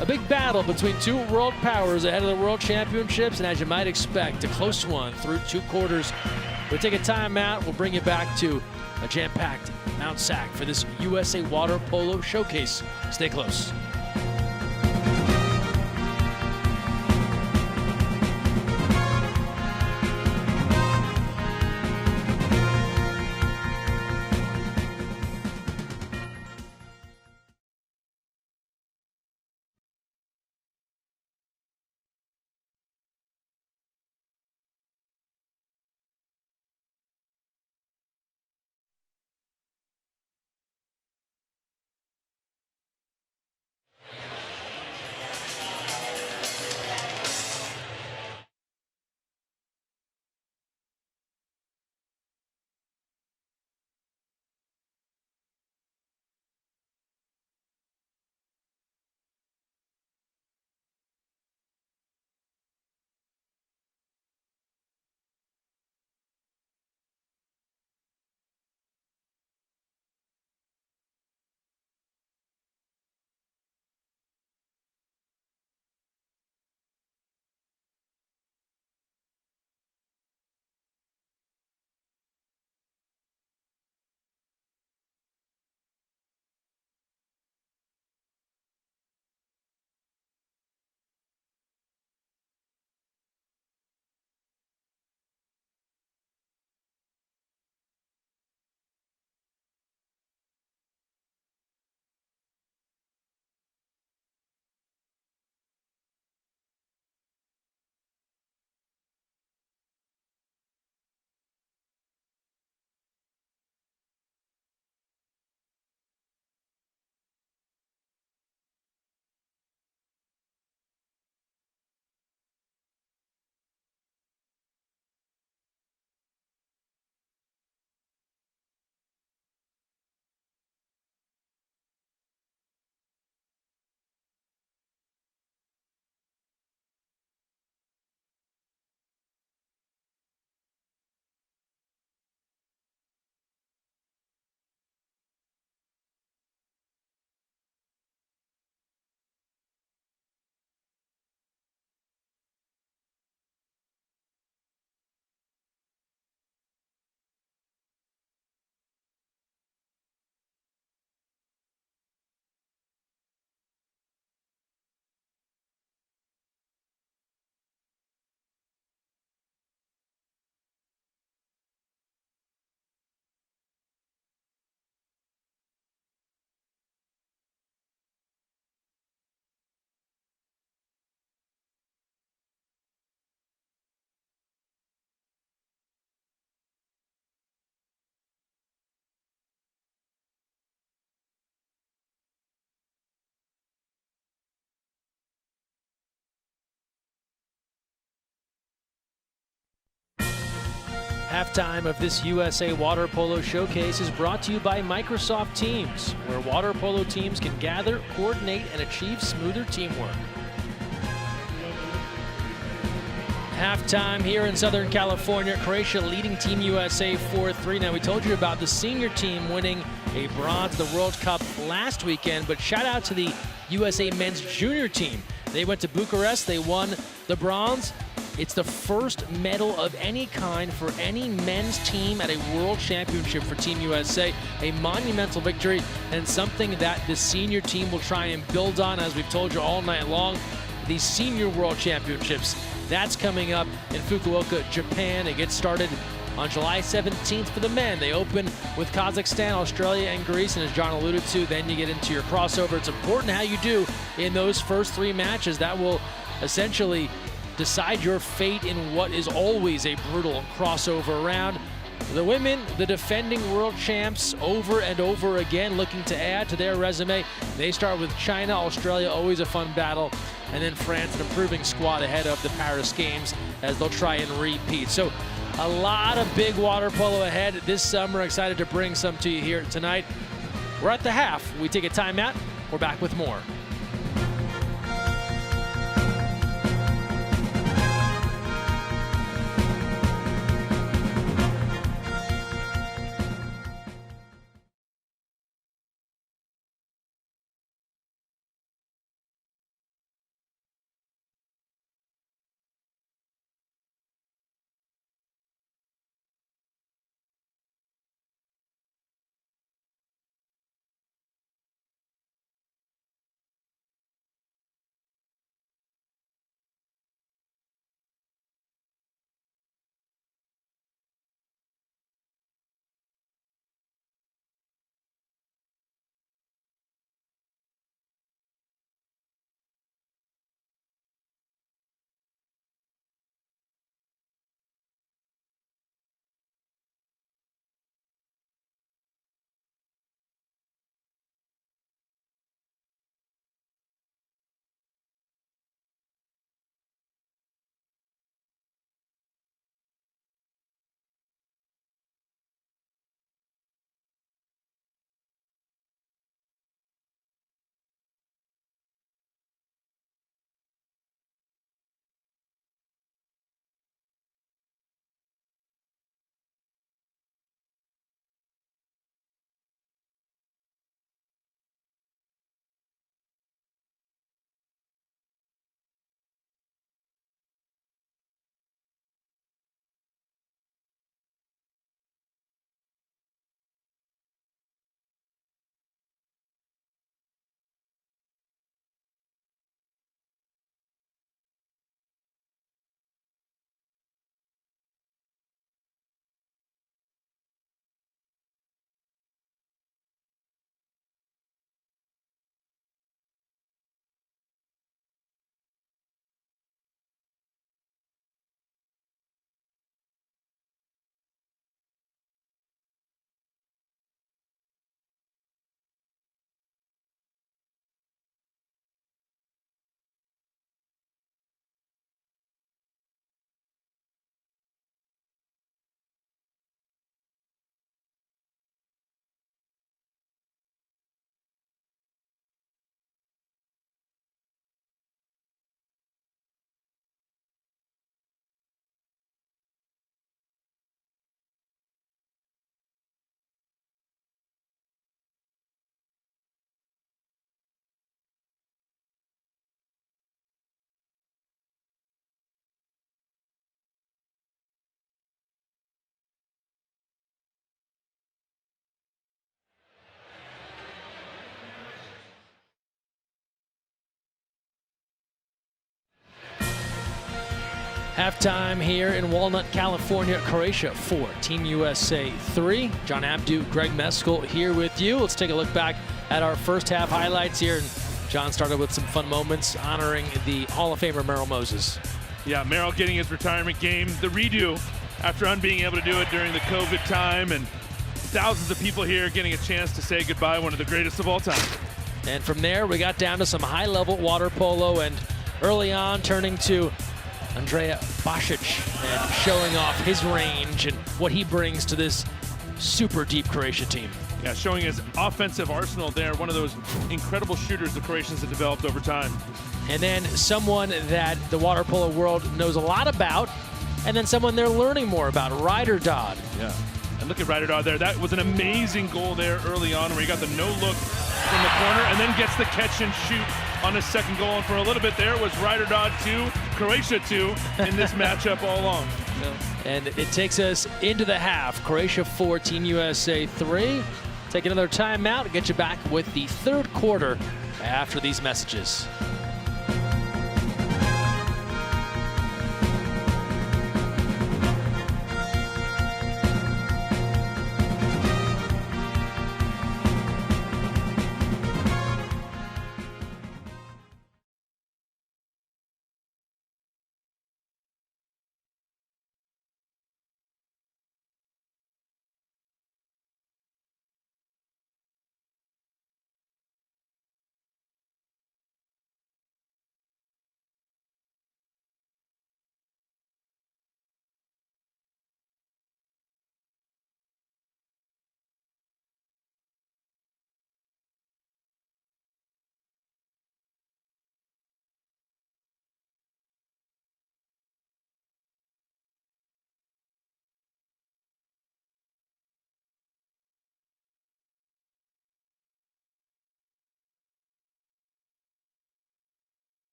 A big battle between two world powers ahead of the World Championships, and as you might expect, a close one through 2 quarters. We'll take a timeout. We'll bring you back to a jam-packed Mount Sac for this USA Water Polo Showcase. Stay close. Halftime of this USA Water Polo Showcase is brought to you by Microsoft Teams, where water polo teams can gather, coordinate, and achieve smoother teamwork. Halftime here in Southern California. Croatia leading Team USA 4-3. Now, we told you about the senior team winning a bronze at the World Cup last weekend, but shout out to the USA men's junior team. They went to Bucharest, they won the bronze. It's the first medal of any kind for any men's team at a World Championship for Team USA. A monumental victory and something that the senior team will try and build on, as we've told you all night long. The Senior World Championships, that's coming up in Fukuoka, Japan. It gets started on July 17th for the men. They open with Kazakhstan, Australia, and Greece, and as John alluded to, then you get into your crossover. It's important how you do in those first 3 matches. That will essentially decide your fate in what is always a brutal crossover round. The women, the defending world champs, over and over again, looking to add to their resume. They start with China, Australia, always a fun battle, and then France, an improving squad ahead of the Paris Games as they'll try and repeat. So a lot of big water polo ahead this summer. Excited to bring some to you here tonight. We're at the half. We take a timeout. We're back with more. Halftime here in Walnut, California. Croatia 4, Team USA 3. John Abdu, Greg Meskel here with you. Let's take a look back at our first half highlights here. And John started with some fun moments honoring the Hall of Famer Merrill Moses. Yeah, Merrill getting his retirement game. The redo after being able to do it during the COVID time, and thousands of people here getting a chance to say goodbye, one of the greatest of all time. And from there, we got down to some high-level water polo, and early on turning to Andrea Basic and showing off his range and what he brings to this super deep Croatia team. Yeah, showing his offensive arsenal there. One of those incredible shooters the Croatians have developed over time. And then someone that the water polo world knows a lot about, and then someone they're learning more about, Ryder Dodd. Yeah, and look at Ryder Dodd there. That was an amazing goal there early on where he got the no look from the corner and then gets the catch and shoot on his second goal. And for a little bit there was Ryder Dodd 2, Croatia 2 in this matchup all along. And it takes us into the half. Croatia 4, Team USA 3. Take another timeout, get you back with the third quarter after these messages.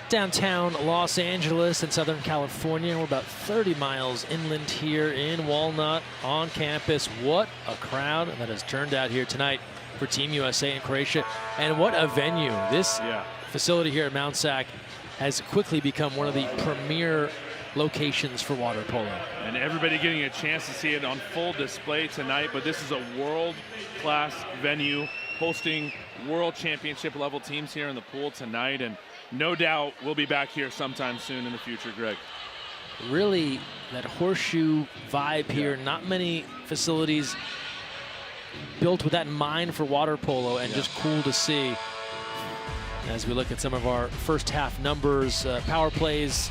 Downtown Los Angeles in Southern California. We're about 30 miles inland here in Walnut on campus. What a crowd that has turned out here tonight for Team USA and Croatia. And what a venue. This facility here at Mount Sac has quickly become one of the premier locations for water polo. And everybody getting a chance to see it on full display tonight, but this is a world-class venue hosting World Championship level teams here in the pool tonight, and no doubt we'll be back here sometime soon in the future, Greg. Really, that horseshoe vibe here. Not many facilities built with that in mind for water polo, and just cool to see. As we look at some of our first half numbers, power plays,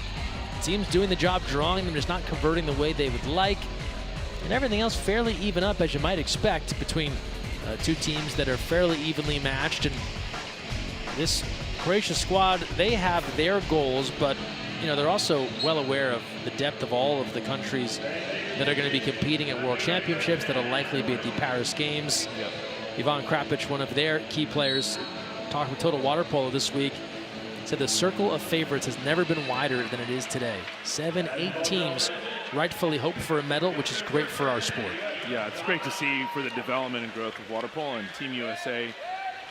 teams doing the job drawing them, just not converting the way they would like. And everything else fairly even up, as you might expect, between two teams that are fairly evenly matched. And this Croatia squad, they have their goals, but you know, they're also well aware of the depth of all of the countries that are going to be competing at World Championships, that'll likely be at the Paris Games. Ivan Krapic, one of their key players, talking with Total Water Polo this week, said the circle of favorites has never been wider than it is today. 7, 8 teams rightfully hope for a medal, which is great for our sport. Yeah, it's great to see for the development and growth of water polo, and Team USA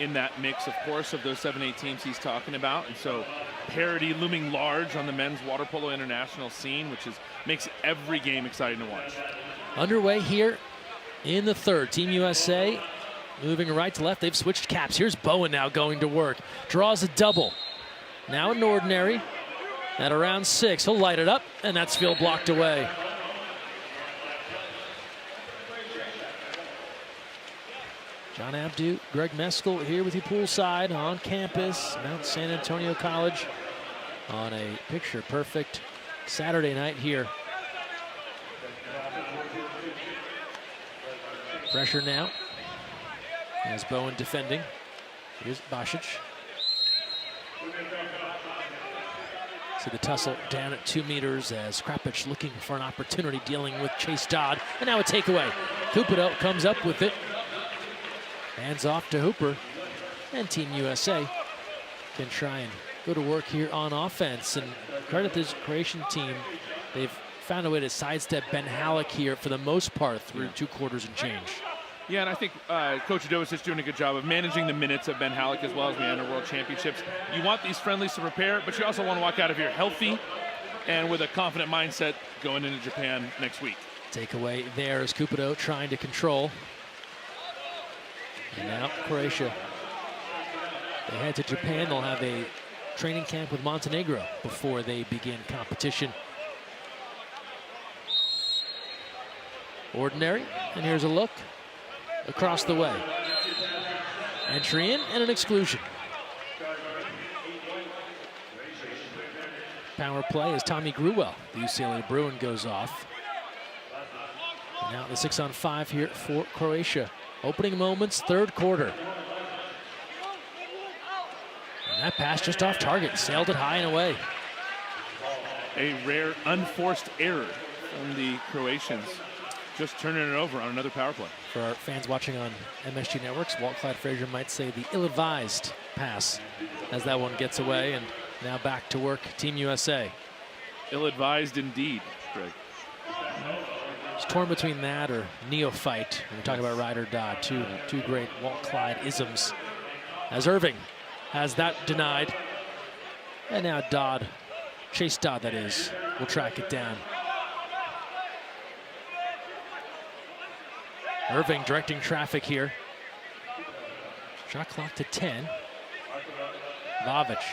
in that mix, of course, of those 7, 8 teams he's talking about. And so parity looming large on the men's water polo international scene, which makes every game exciting to watch. Underway here in the third. Team USA moving right to left. They've switched caps. Here's Bowen now going to work. Draws a double. Now an ordinary. At around 6, he'll light it up, and that's field blocked away. John Abdu, Greg Meskel here with you poolside on campus, Mount San Antonio College, on a picture-perfect Saturday night here. Pressure now as Bowen defending. Here's Basic. See the tussle down at 2 meters as Krapic looking for an opportunity, dealing with Chase Dodd, and now a takeaway. Cupido comes up with it. Hands off to Hooper, and Team USA can try and go to work here on offense. And credit this Croatian team, they've found a way to sidestep Ben Halleck here for the most part through 2 quarters and change. Yeah, and I think Coach Adovis is doing a good job of managing the minutes of Ben Halleck as well as we enter World Championships. You want these friendlies to prepare, but you also want to walk out of here healthy and with a confident mindset going into Japan next week. Takeaway there is Cupido trying to control. And now Croatia. They head to Japan. They'll have a training camp with Montenegro before they begin competition. Ordinary, and here's a look across the way. Entry in and an exclusion. Power play as Tommy Gruwell, the UCLA Bruin, goes off. And now the 6-on-5 here for Croatia. Opening moments, 3rd quarter. And that pass just off target, sailed it high and away. A rare unforced error from the Croatians, just turning it over on another power play. For our fans watching on MSG Networks, Walt Clyde Frazier might say the ill-advised pass as that one gets away, and now back to work, Team USA. Ill-advised indeed, Greg. It's torn between that or neophyte. We're talking about Ryder Dodd, two great Walt Clyde isms. As Irving has that denied. And now Dodd, Chase Dodd that is, will track it down. Irving directing traffic here. Shot clock to 10. Vavic.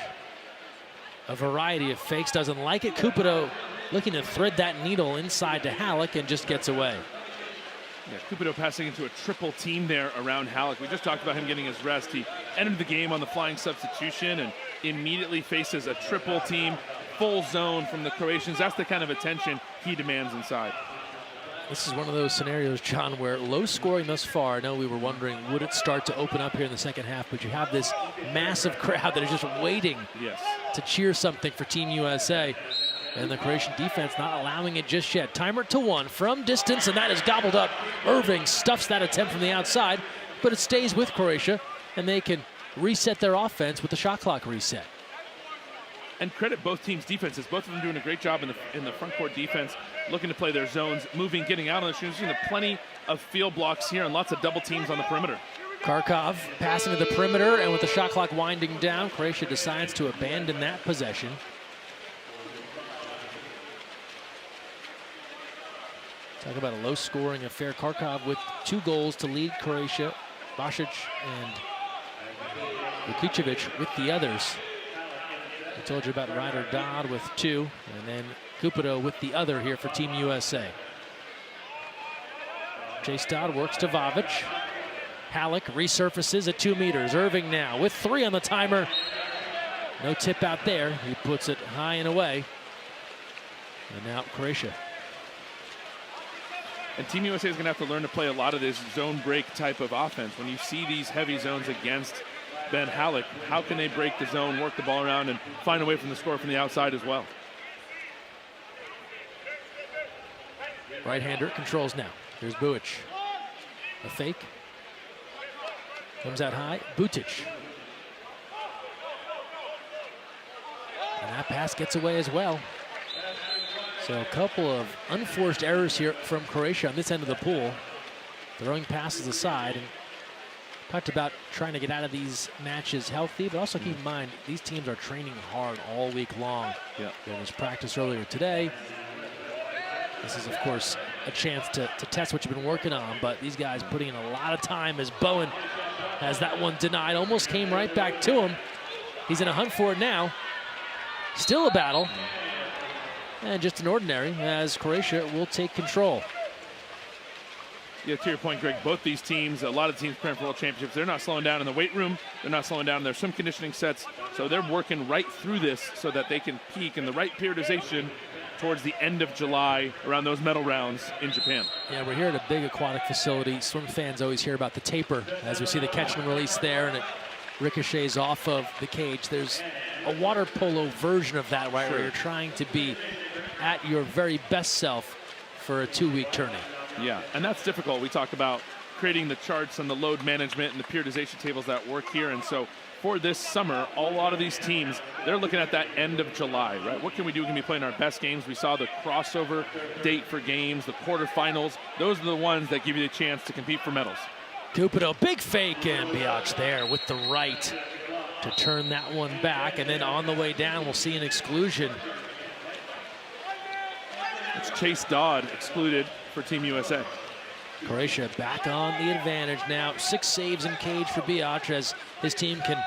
A variety of fakes, doesn't like it. Cupido looking to thread that needle inside to Halleck and just gets away. Yeah, Cupido passing into a triple team there around Halleck. We just talked about him getting his rest. He entered the game on the flying substitution and immediately faces a triple team, full zone from the Croatians. That's the kind of attention he demands inside. This is one of those scenarios, John, where low scoring thus far. I know we were wondering, would it start to open up here in the second half? But you have this massive crowd that is just waiting to cheer something for Team USA. And the Croatian defense not allowing it just yet. Timer to 1 from distance, and that is gobbled up. Irving stuffs that attempt from the outside, but it stays with Croatia, and they can reset their offense with the shot clock reset. And credit both teams' defenses. Both of them doing a great job in the front court defense, looking to play their zones, moving, getting out on the shooting. There's plenty of field blocks here and lots of double teams on the perimeter. Kharkov passing to the perimeter, and with the shot clock winding down, Croatia decides to abandon that possession. Talk about a low-scoring affair. Kharkov with 2 goals to lead Croatia. Basic and Vukicevic with the others. I told you about Ryder Dodd with 2, and then Cupido with the other here for Team USA. Chase Dodd works to Vavic. Halleck resurfaces at 2 meters. Irving now with 3 on the timer. No tip out there. He puts it high and away. And now Croatia. And Team USA is going to have to learn to play a lot of this zone break type of offense. When you see these heavy zones against Ben Halleck, how can they break the zone, work the ball around, and find a way from the score from the outside as well? Right-hander controls now. Here's Buic. A fake. Comes out high. Butic. And that pass gets away as well. So a couple of unforced errors here from Croatia on this end of the pool. Throwing passes aside. And talked about trying to get out of these matches healthy, but also keep in mind, these teams are training hard all week long. There was practice earlier today. This is, of course, a chance to test what you've been working on, but these guys putting in a lot of time as Bowen has that one denied. Almost came right back to him. He's in a hunt for it now. Still a battle. And just an ordinary as Croatia will take control. Yeah, to your point, Greg, both these teams, a lot of teams preparing for World Championships, they're not slowing down in the weight room. They're not slowing down in their swim conditioning sets. So they're working right through this so that they can peak in the right periodization towards the end of July around those medal rounds in Japan. Yeah, we're here at a big aquatic facility. Swim fans always hear about the taper as we see the catch and release there, and it ricochets off of the cage. There's a water polo version of that, right, where you're trying to be at your very best self for a 2-week tourney. Yeah, and that's difficult. We talk about creating the charts and the load management and the periodization tables that work here. And so for this summer, a lot of these teams, they're looking at that end of July, right? What can we do? Can we play in our best games? We saw the crossover date for games, the quarterfinals. Those are the ones that give you the chance to compete for medals. Cupido, big fake, and Biatch there with the right to turn that one back. And then on the way down, we'll see an exclusion. It's Chase Dodd excluded for Team USA. Croatia back on the advantage now. 6 saves in cage for Biatch as his team can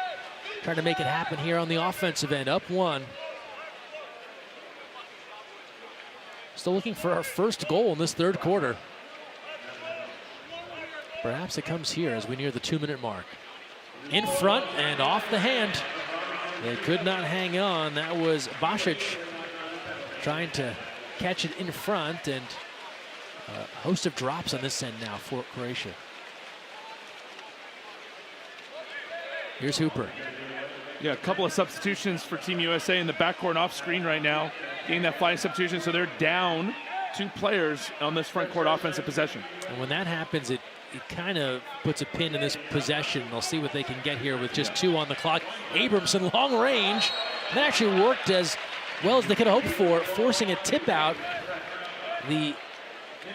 try to make it happen here on the offensive end. Up 1. Still looking for our first goal in this 3rd quarter. Perhaps it comes here as we near the 2-minute mark. In front and off the hand. They could not hang on. That was Basic trying to catch it in front, and a host of drops on this end now for Croatia. Here's Hooper. Yeah, a couple of substitutions for Team USA in the backcourt off screen right now, getting that flying substitution, so they're down 2 players on this front court offensive possession. And when that happens, it kind of puts a pin in this possession. They'll see what they can get here with just 2 on the clock. Abramson, long range. That actually worked as well as they could have hoped for, forcing a tip out. The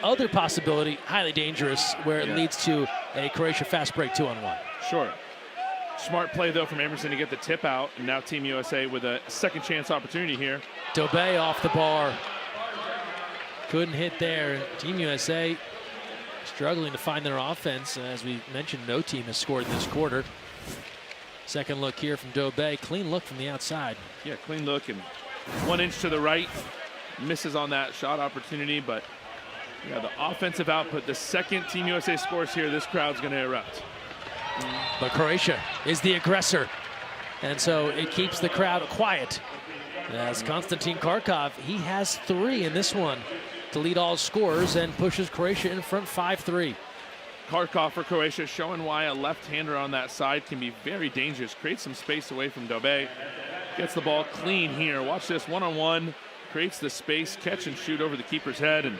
other possibility, highly dangerous, where it leads to a Croatia fast break 2-on-1. Sure. Smart play, though, from Emerson to get the tip out. And now Team USA with a second chance opportunity here. Dobey off the bar. Couldn't hit there. Team USA struggling to find their offense. As we mentioned, no team has scored in this quarter. Second look here from Dobey. Clean look from the outside. Yeah, clean look, and 1 inch to the right. Misses on that shot opportunity, but yeah, the offensive output, the second Team USA scores here, this crowd's going to erupt. But Croatia is the aggressor, and so it keeps the crowd quiet. As Konstantin Karkov, he has 3 in this one to lead all scorers and pushes Croatia in front 5-3. Karkov for Croatia, showing why a left-hander on that side can be very dangerous. Creates some space away from Dobey. Gets the ball clean here. Watch this, 1-on-1. Creates the space, catch and shoot over the keeper's head. And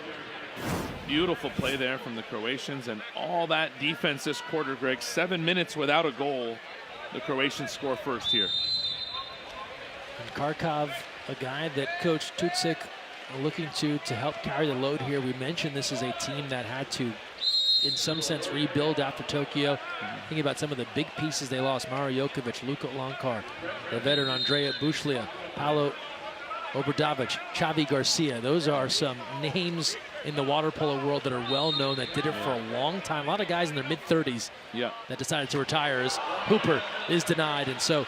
beautiful play there from the Croatians. And all that defense this quarter, Greg. 7 minutes without a goal. The Croatians score first here. And Karkov, a guy that Coach Tutsik looking to help carry the load here. We mentioned this is a team that had to, in some sense, rebuild after Tokyo. Thinking about some of the big pieces they lost: Mario Jokovic, Luka Lankar, the veteran Andrea Bushlia, Paulo Obradovic, Xavi Garcia. Those are some names in the water polo world that are well known, that did it for a long time. A lot of guys in their mid-30s that decided to retire, as Hooper is denied. And so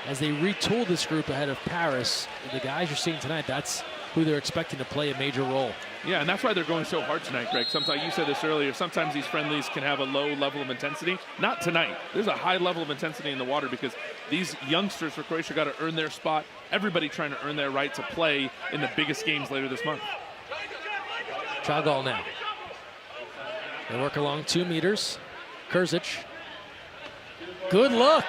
as they retool this group ahead of Paris, the guys you're seeing tonight, that's who they're expecting to play a major role. Yeah, and that's why they're going so hard tonight, Greg. Sometimes, you said this earlier, sometimes these friendlies can have a low level of intensity. Not tonight. There's a high level of intensity in the water because these youngsters for Croatia got to earn their spot. Everybody trying to earn their right to play in the biggest games later this month. Chagall now. They work along 2 meters. Kurzic. Good look.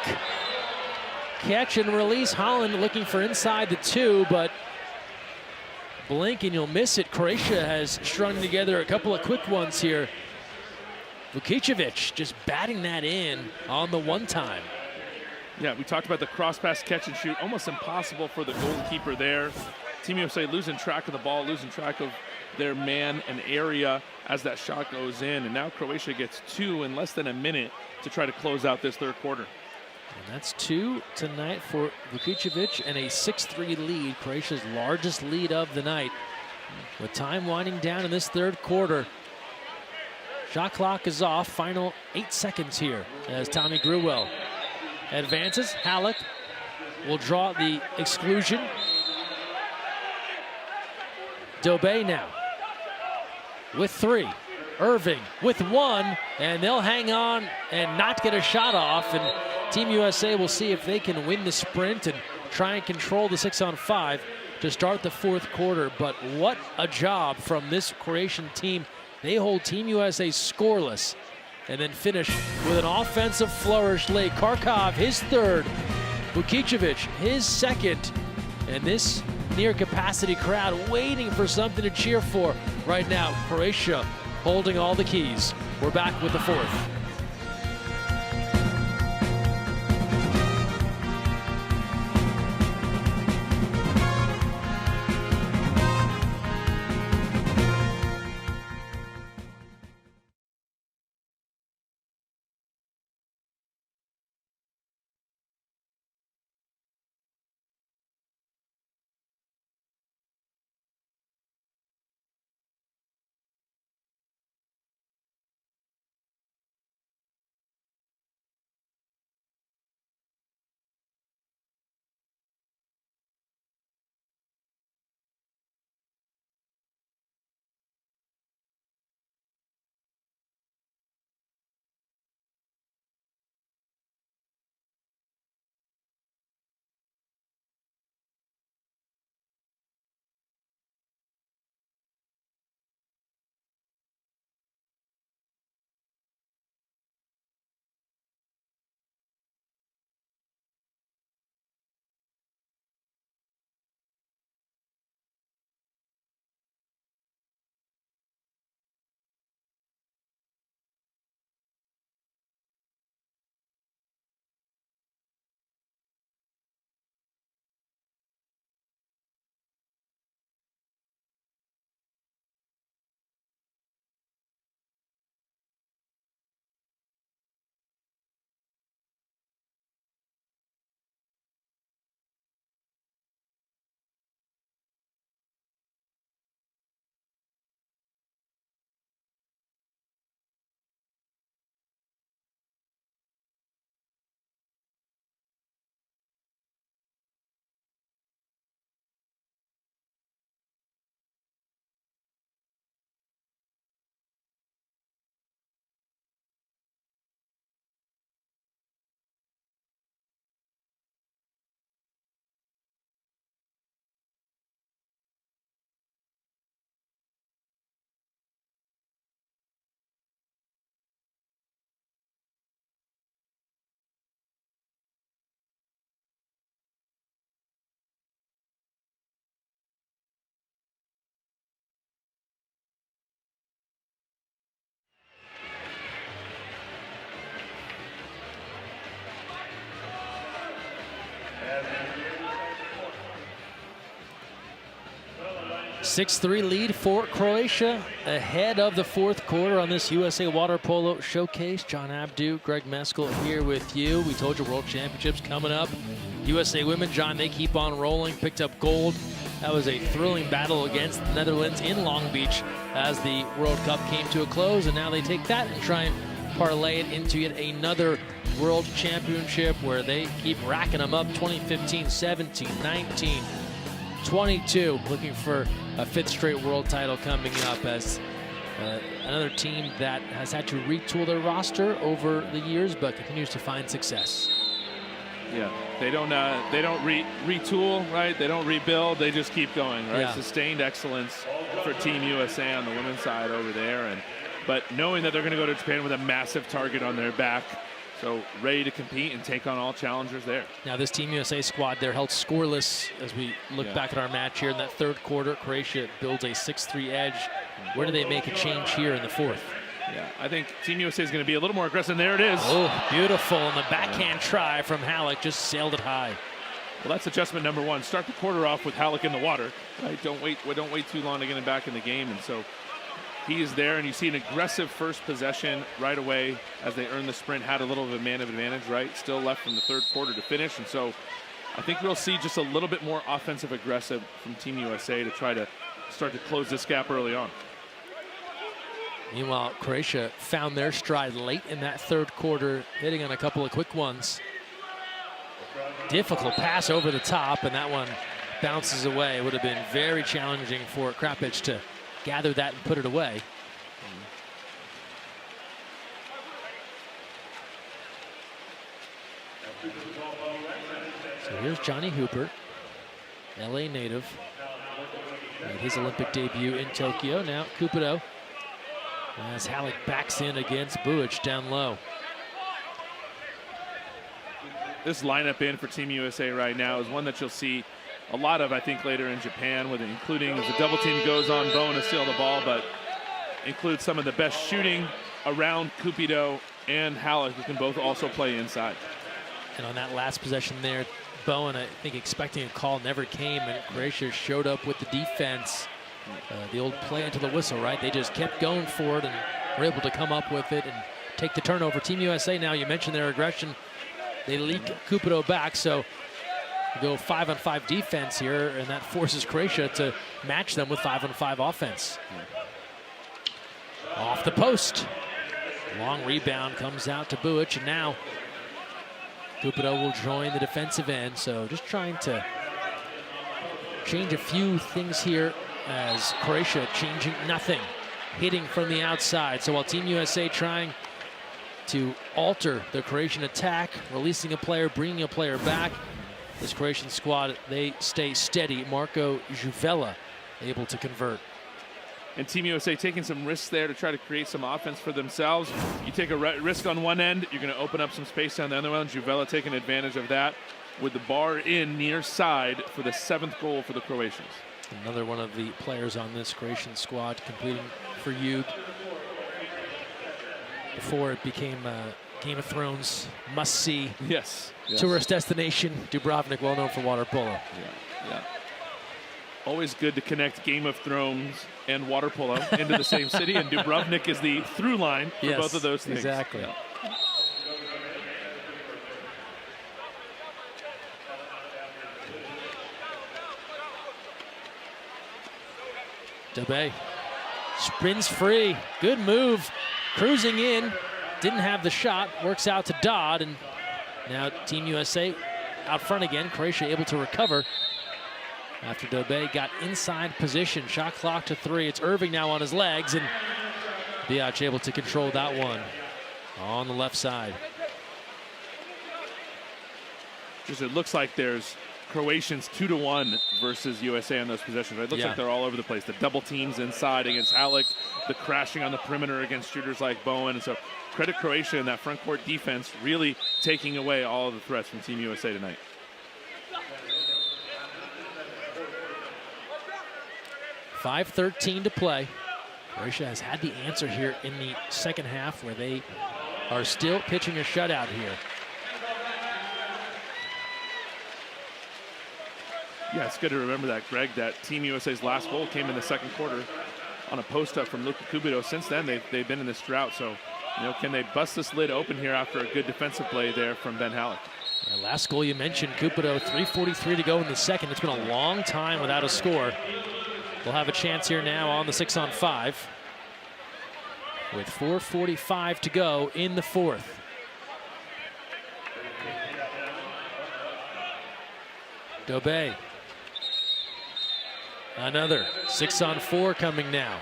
Catch and release. Holland looking for inside the 2, but blink and you'll miss it. Croatia has strung together a couple of quick ones here. Vukicevic just batting that in on the 1-time. Yeah, we talked about the cross-pass catch and shoot. Almost impossible for the goalkeeper there. Team USA losing track of the ball, losing track of their man and area as that shot goes in. And now Croatia gets 2 in less than a minute to try to close out this 3rd quarter. And that's 2 tonight for Vukicevic, and a 6-3 lead, Croatia's largest lead of the night. With time winding down in this 3rd quarter, shot clock is off. Final 8 seconds here as Tommy Gruwell advances. Halleck will draw the exclusion. Dobey now with 3. Irving with one, and they'll hang on and not get a shot off. And Team USA will see if they can win the sprint and try and control the 6-on-5 to start the fourth quarter. But what a job from this Croatian team. They hold Team USA scoreless and then finish with an offensive flourish late. Karkov, his third. Vukicevic, his second. And this near capacity crowd waiting for something to cheer for right now. Croatia holding all the keys. We're back with the fourth. (6-3) lead for Croatia ahead of the fourth quarter on this USA Water Polo Showcase. John Abdu, Greg Meskel here with you. We told you World Championships coming up. USA Women, John, they keep on rolling, picked up gold. That was a thrilling battle against the Netherlands in Long Beach as the World Cup came to a close, and now they take that and try and parlay it into yet another World Championship where they keep racking them up. 2015, 17, 19, 22, looking for a fifth straight world title coming up as another team that has had to retool their roster over the years but continues to find success. Yeah, they don't retool, right? They don't rebuild. They just keep going, right? Yeah. Sustained excellence for Team USA on the women's side over there, but knowing that they're going to go to Japan with a massive target on their back, so ready to compete and take on all challengers there. Now this Team USA squad, they're held scoreless as we look back at our match here in that third quarter. Croatia builds a 6-3 edge. Where do they make a change here in the fourth? Yeah, I think Team USA is going to be a little more aggressive. There it is. Oh, beautiful. And the backhand try from Halleck just sailed it high. Well, that's adjustment number one. Start the quarter off with Halleck in the water. Right? Don't wait too long to get him back in the game. And so he is there, and you see an aggressive first possession right away as they earn the sprint. Had a little of a man of advantage, right? Still left from the third quarter to finish. And so I think we'll see just a little bit more offensive aggressive from Team USA to try to start to close this gap early on. Meanwhile, Croatia found their stride late in that third quarter, hitting on a couple of quick ones. Difficult pass over the top, and that one bounces away. It would have been very challenging for Krapic to gather that and put it away. So here's Johnny Hooper, LA native. Made his Olympic debut in Tokyo. Now Cupido, as Halleck backs in against Buic down low. This lineup in for Team USA right now is one that you'll see a lot of, I think, later in Japan, with including as the double team goes on, Bowen to steal the ball, but includes some of the best shooting around Cupido and Halleck, who can both also play inside. And on that last possession there, Bowen, I think, expecting a call, never came, and Croatia showed up with the defense. The old play into the whistle, right? They just kept going for it and were able to come up with it and take the turnover. Team USA now, you mentioned their aggression. They leak Cupido back, so go 5-on-5 defense here, and that forces Croatia to match them with 5-on-5 offense. Off the post. Long rebound comes out to Buic, and now Cupido will join the defensive end, so just trying to change a few things here as Croatia changing nothing, hitting from the outside. So while Team USA trying to alter the Croatian attack, releasing a player, bringing a player back, this Croatian squad, they stay steady. Marko Juvela able to convert. And Team USA taking some risks there to try to create some offense for themselves. You take a risk on one end, you're going to open up some space down the other one. Juvela taking advantage of that with the bar in near side for the 7th goal for the Croatians. Another one of the players on this Croatian squad completing for you before it became a Game of Thrones must-see tourist destination. Dubrovnik, well known for water polo. Yeah. Always good to connect Game of Thrones and water polo into the same city, and Dubrovnik is the through line for both of those things. Exactly. Yeah. Dobe sprints free. Good move. Cruising in. Didn't have the shot. Works out to Dodd. And now Team USA out front again. Croatia able to recover after Dobe got inside position. Shot clock to 3. It's Irving now on his legs. And Biac able to control that one on the left side. Just it looks like there's Croatians 2-1 versus USA on those possessions. Right? It looks like they're all over the place. The double teams inside against Halleck, the crashing on the perimeter against shooters like Bowen. And so credit Croatia in that front court defense, really taking away all of the threats from Team USA tonight. .5:13 to play. Croatia has had the answer here in the second half, where they are still pitching a shutout here. Yeah, it's good to remember that, Greg, that Team USA's last goal came in the second quarter on a post-up from Luka Cupido. Since then, they've been in this drought. So, can they bust this lid open here after a good defensive play there from Ben Halleck? Last goal you mentioned, Cupido, 3:43 to go in the second. It's been a long time without a score. We'll have a chance here now on the 6-on-5 with 4:45 to go in the fourth. Dobe. Another 6-on-4 coming now.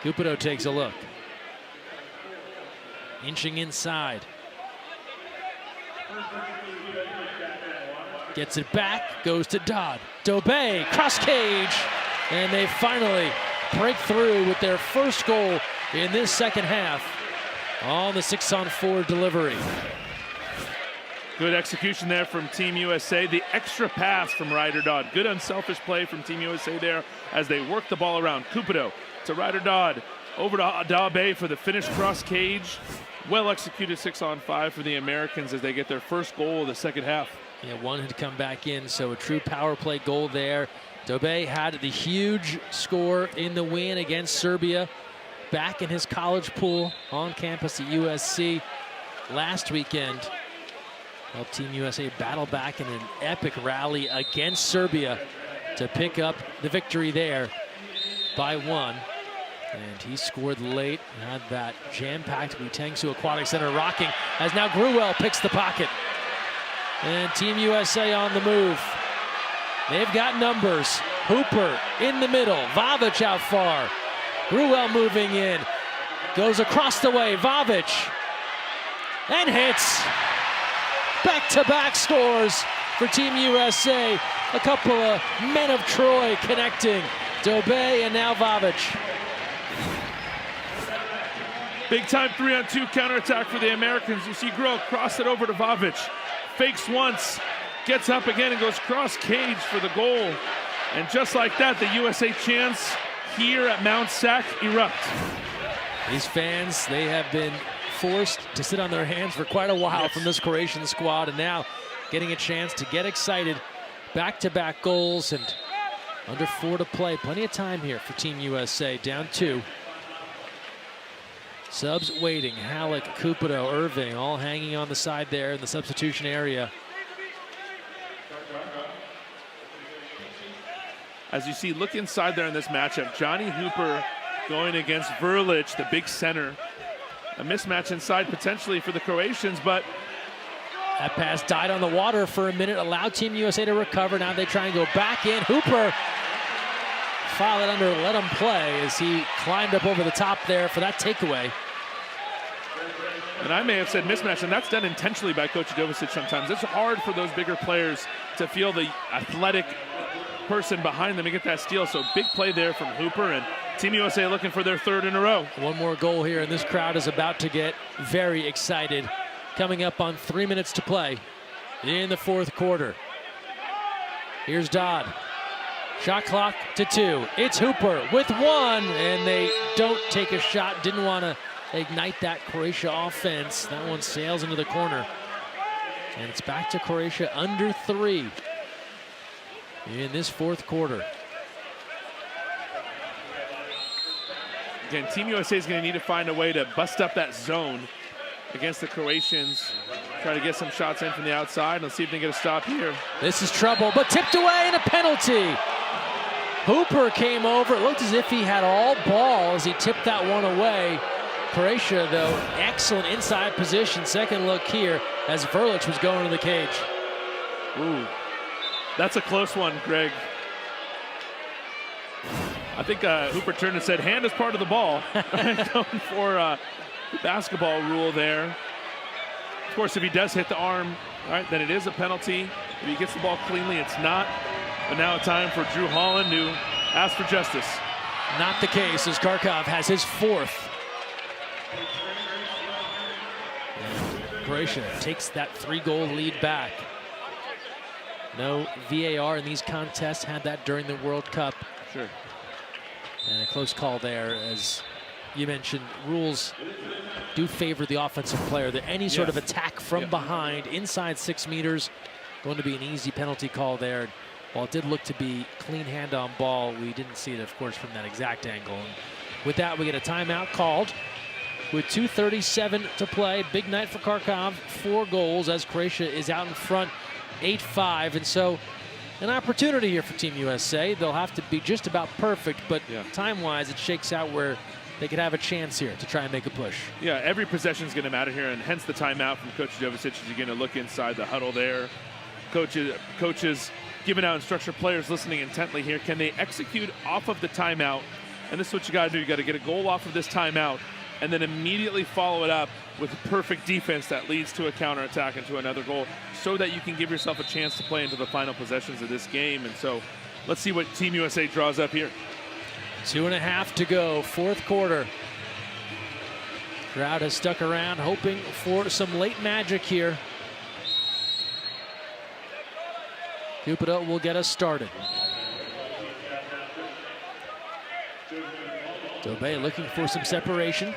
Cupido takes a look. Inching inside. Gets it back, goes to Dodd. Dobe, cross cage, and they finally break through with their first goal in this second half on the 6-on-4 delivery. Good execution there from Team USA. The extra pass from Ryder Dodd. Good unselfish play from Team USA there as they work the ball around. Cupido to Ryder Dodd. Over to Dobe for the finished cross cage. Well executed 6-on-5 for the Americans as they get their first goal of the second half. Yeah, one had come back in, so a true power play goal there. Dobe had the huge score in the win against Serbia. Back in his college pool on campus at USC last weekend. Helped Team USA battle back in an epic rally against Serbia to pick up the victory there by 1. And he scored late, had that jam-packed Butangsu Aquatic Center rocking as now Gruel picks the pocket. And Team USA on the move. They've got numbers. Hooper in the middle, Vavic out far. Gruel moving in, goes across the way, Vavic. and hits. Back-to-back scores for Team USA. A couple of men of Troy connecting. Dobey and now Vavic. Big time 3-on-2 counterattack for the Americans. You see Groh cross it over to Vavic. Fakes once, gets up again and goes cross cage for the goal. And just like that, the USA chants here at Mount Sac erupt. These fans, they have been forced to sit on their hands for quite a while from this Croatian squad, and now getting a chance to get excited. Back-to-back goals and under 4 to play. Plenty of time here for Team USA, down 2. Subs waiting, Halleck, Cupido, Irving, all hanging on the side there in the substitution area. As you see, look inside there in this matchup. Johnny Hooper going against Verlic, the big center. A mismatch inside potentially for the Croatians, but that pass died on the water for a minute, allowed Team USA to recover. Now they try and go back in. Hooper filed it under, let him play as he climbed up over the top there for that takeaway. And I may have said mismatch, and that's done intentionally by Coach Jovicic sometimes. It's hard for those bigger players to feel the athletic person behind them to get that steal. So big play there from Hooper, and Team USA looking for their 3rd in a row. One more goal here, and this crowd is about to get very excited. Coming up on 3 minutes to play in the 4th quarter. Here's Dodd. Shot clock to 2. It's Hooper with 1, and they don't take a shot. Didn't want to ignite that Croatia offense. That one sails into the corner. And it's back to Croatia under 3 in this 4th quarter. Again, Team USA is going to need to find a way to bust up that zone against the Croatians. Try to get some shots in from the outside. Let's see if they can get a stop here. This is trouble, but tipped away and a penalty. Hooper came over. It looked as if he had all ball as he tipped that one away. Croatia, though, excellent inside position. Second look here as Verlic was going to the cage. Ooh, that's a close one, Greg. I think Hooper turned and said, hand is part of the ball. Going for the basketball rule there. Of course, if he does hit the arm, all right, then it is a penalty. If he gets the ball cleanly, it's not. But now it's time for Drew Holland to ask for justice. Not the case, as Kharkov has his 4th. And Croatia takes that 3-goal lead back. No VAR in these contests, had that during the World Cup. Sure. And a close call there, as you mentioned, rules do favor the offensive player. That any sort of attack from behind, inside 6 meters, going to be an easy penalty call there. While it did look to be clean hand on ball, we didn't see it, of course, from that exact angle. And with that, we get a timeout called with 2:37 to play. Big night for Kharkov, 4 goals as Croatia is out in front, 8-5. And so an opportunity here for Team USA. They'll have to be just about perfect, but time-wise, it shakes out where they could have a chance here to try and make a push. Yeah, every possession is going to matter here, and hence the timeout from Coach Jovicic as you're going to look inside the huddle there. Coaches giving out instruction, players listening intently here. Can they execute off of the timeout? And this is what you got to do. You got to get a goal off of this timeout and then immediately follow it up with perfect defense that leads to a counterattack and to another goal so that you can give yourself a chance to play into the final possessions of this game. And so let's see what Team USA draws up here. 2.5 to go, 4th quarter. Crowd has stuck around hoping for some late magic here. Cupido will get us started. Dobey looking for some separation.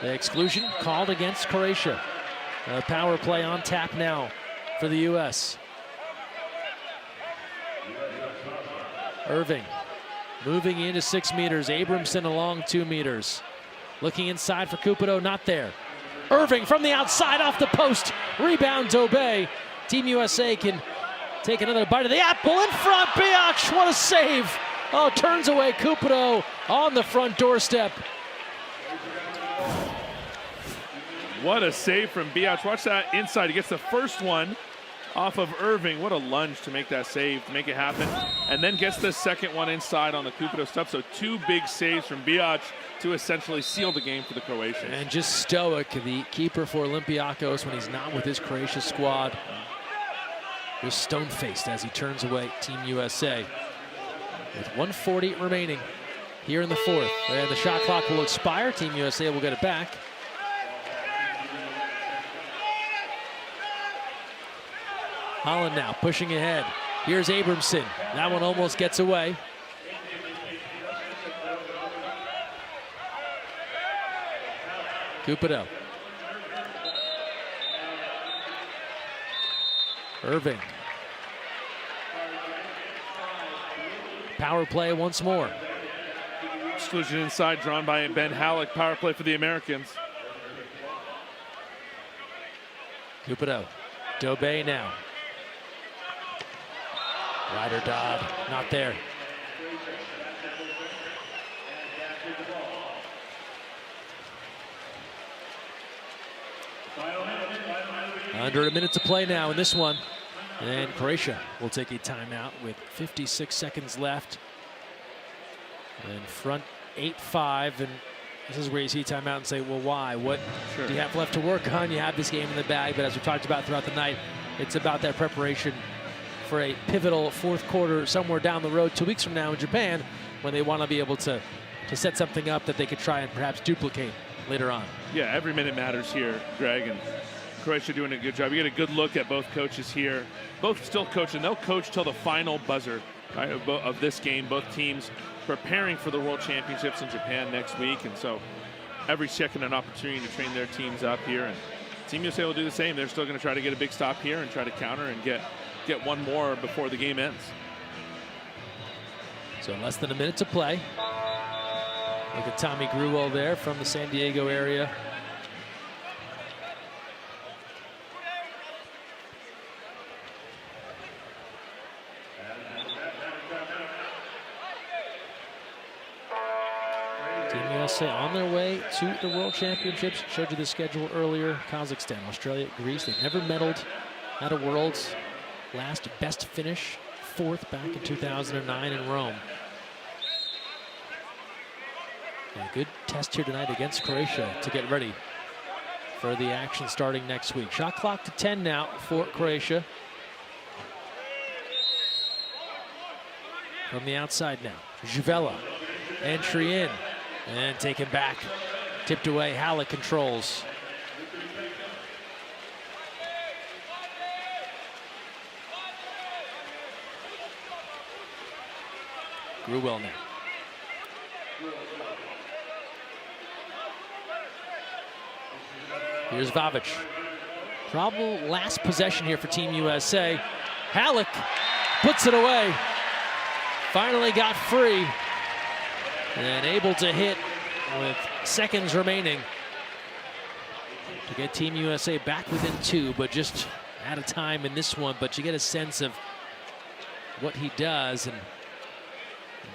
The exclusion called against Croatia. A power play on tap now for the U.S. Irving moving into 6 meters. Abramson along 2 meters. Looking inside for Cupido, not there. Irving from the outside off the post. Rebound Dobey. Team USA can take another bite of the apple in front. Biac, what a save. Oh, turns away Cupido on the front doorstep. What a save from Biac. Watch that inside. He gets the first one off of Irving. What a lunge to make that save, to make it happen. And then gets the second one inside on the Cupido stub. So 2 big saves from Biac to essentially seal the game for the Croatians. And just stoic, the keeper for Olympiacos when he's not with his Croatia squad. Just stone-faced as he turns away Team USA. With 1:40 remaining here in the fourth. And the shot clock will expire. Team USA will get it back. Holland now pushing ahead. Here's Abramson. That one almost gets away. Cupido. Irving. Power play once more. Exclusion inside drawn by Ben Halleck. Power play for the Americans. Cupido. Dobé now. Ryder Dodd not there. Under a minute to play now in this one. And Croatia will take a timeout with 56 seconds left. And front 8-5. And this is where you see timeout and say, well, why? What do you have left to work on? You have this game in the bag, but as we talked about throughout the night, it's about that preparation for a pivotal fourth quarter somewhere down the road 2 weeks from now in Japan, when they want to be able to set something up that they could try and perhaps duplicate later on. Yeah, every minute matters here, Greg, and Croatia doing a good job. You get a good look at both coaches here. Both still coaching. They'll coach till the final buzzer, right, of this game. Both teams preparing for the World Championships in Japan next week, and so every second an opportunity to train their teams up here. And Team USA will do the same. They're still going to try to get a big stop here and try to counter and get one more before the game ends. So less than a minute to play. Look at Tommy Gruwell there from the San Diego area. Team USA on their way to the World Championships. Showed you the schedule earlier. Kazakhstan, Australia, Greece. They've never medaled at a Worlds. Last best finish, 4th back in 2009 in Rome. A good test here tonight against Croatia to get ready for the action starting next week. Shot clock to 10 now for Croatia. From the outside now, Juvela, entry in, and taken back. Tipped away, Halleck controls. Gruwell now. Here's Vavic. Probable last possession here for Team USA. Halleck puts it away. Finally got free. And able to hit with seconds remaining to get Team USA back within 2, but just out of time in this one. But you get a sense of what he does, and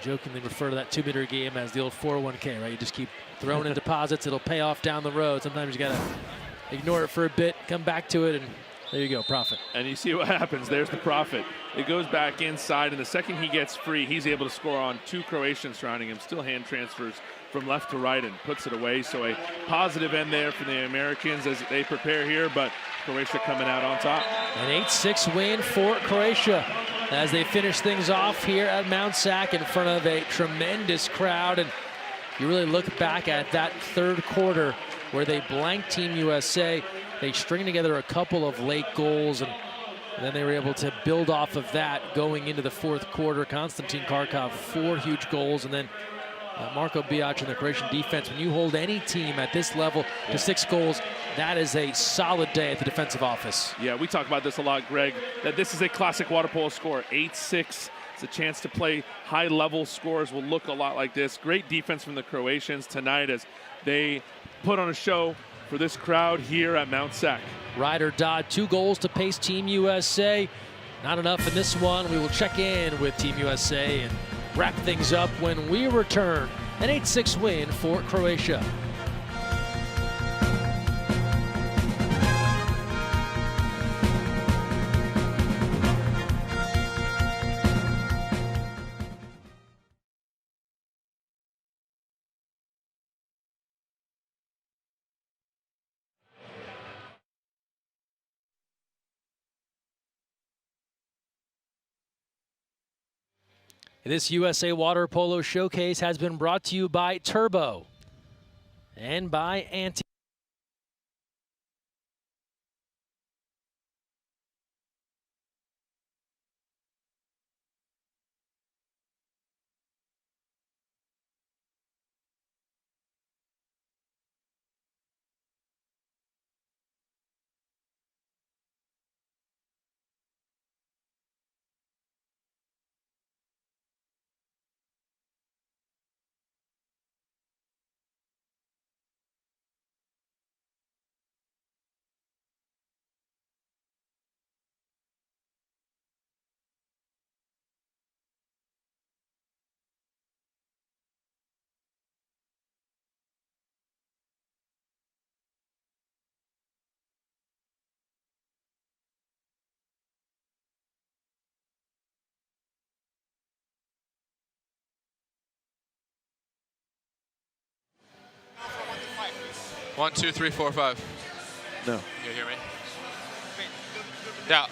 jokingly refer to that 2-meter game as the old 401k, right? You just keep throwing in deposits. It'll pay off down the road. Sometimes you got to ignore it for a bit, come back to it, and there you go, profit. And you see what happens. There's the profit. It goes back inside, and the second he gets free, he's able to score on 2 Croatians surrounding him. Still hand transfers from left to right and puts it away. So a positive end there for the Americans as they prepare here, but Croatia coming out on top. An 8-6 win for Croatia as they finish things off here at Mount Sac in front of a tremendous crowd. And you really look back at that third quarter where they blanked Team USA. They string together a couple of late goals, and then they were able to build off of that going into the fourth quarter. Konstantin Karkov, 4 huge goals, and then Marko Biac and the Croatian defense. When you hold any team at this level to 6 goals, that is a solid day at the defensive office. Yeah, we talk about this a lot, Greg, that this is a classic water polo score. 8-6. It's a chance to play high-level scores will look a lot like this. Great defense from the Croatians tonight as they put on a show for this crowd here at Mount Sac. Ryder Dodd, 2 goals to pace Team USA. Not enough in this one. We will check in with Team USA and wrap things up when we return. An 8-6 win for Croatia. This USA Water Polo Showcase has been brought to you by Turbo and by Anti. One, two, three, four, five. No. You hear me? Yeah.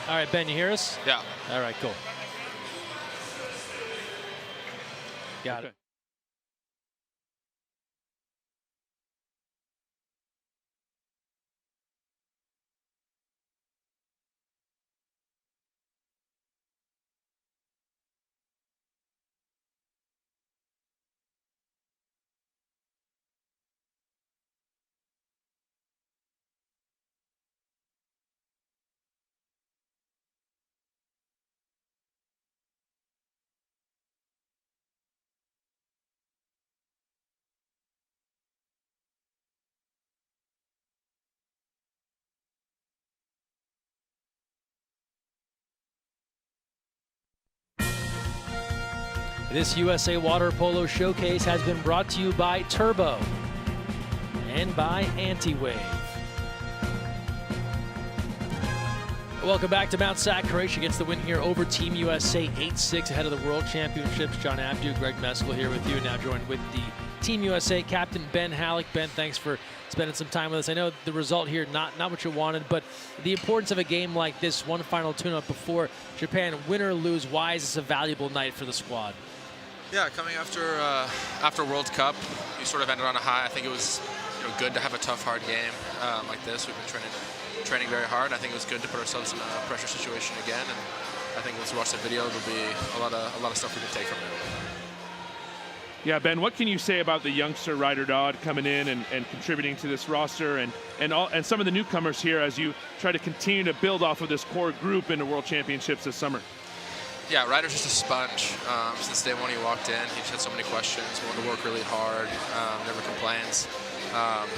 All right, Ben, you hear us? Yeah. All right, cool. Got it. This USA Water Polo Showcase has been brought to you by Turbo and by Anti-Wave. Welcome back to Mount Sac. Croatia gets the win here over Team USA 8-6 ahead of the World Championships. John Abdu, Greg Meskell here with you, now joined with the Team USA captain Ben Halleck. Ben, thanks for spending some time with us. I know the result here, not what you wanted, but the importance of a game like this, one final tune-up before Japan, win or lose, why is this a valuable night for the squad? Yeah, coming after World Cup, you sort of ended on a high. I think it was good to have a tough, hard game like this. We've been training very hard. I think it was good to put ourselves in a pressure situation again. And I think once we watch the video, there'll be a lot of stuff we can take from it. Yeah, Ben, what can you say about the youngster Ryder Dodd coming in and contributing to this roster and some of the newcomers here as you try to continue to build off of this core group into World Championships this summer? Yeah, Ryder's just a sponge. Since day one he walked in, he just had so many questions, wanted to work really hard, never complains.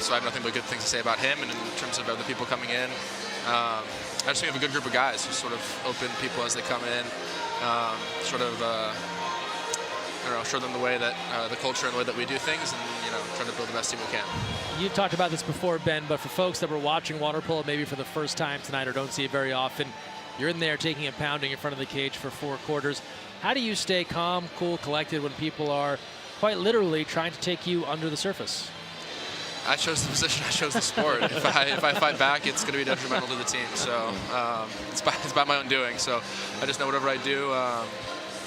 So I have nothing but good things to say about him. And in terms of other people coming in, I just think we have a good group of guys who sort of open people as they come in, show them the way that the culture and the way that we do things, and try to build the best team we can. You've talked about this before, Ben, but for folks that were watching water polo maybe for the first time tonight or don't see it very often, you're in there taking a pounding in front of the cage for 4 quarters. How do you stay calm, cool, collected when people are quite literally trying to take you under the surface? I chose the position, I chose the sport. If I fight back, it's going to be detrimental to the team. So it's by my own doing. So I just know whatever I do,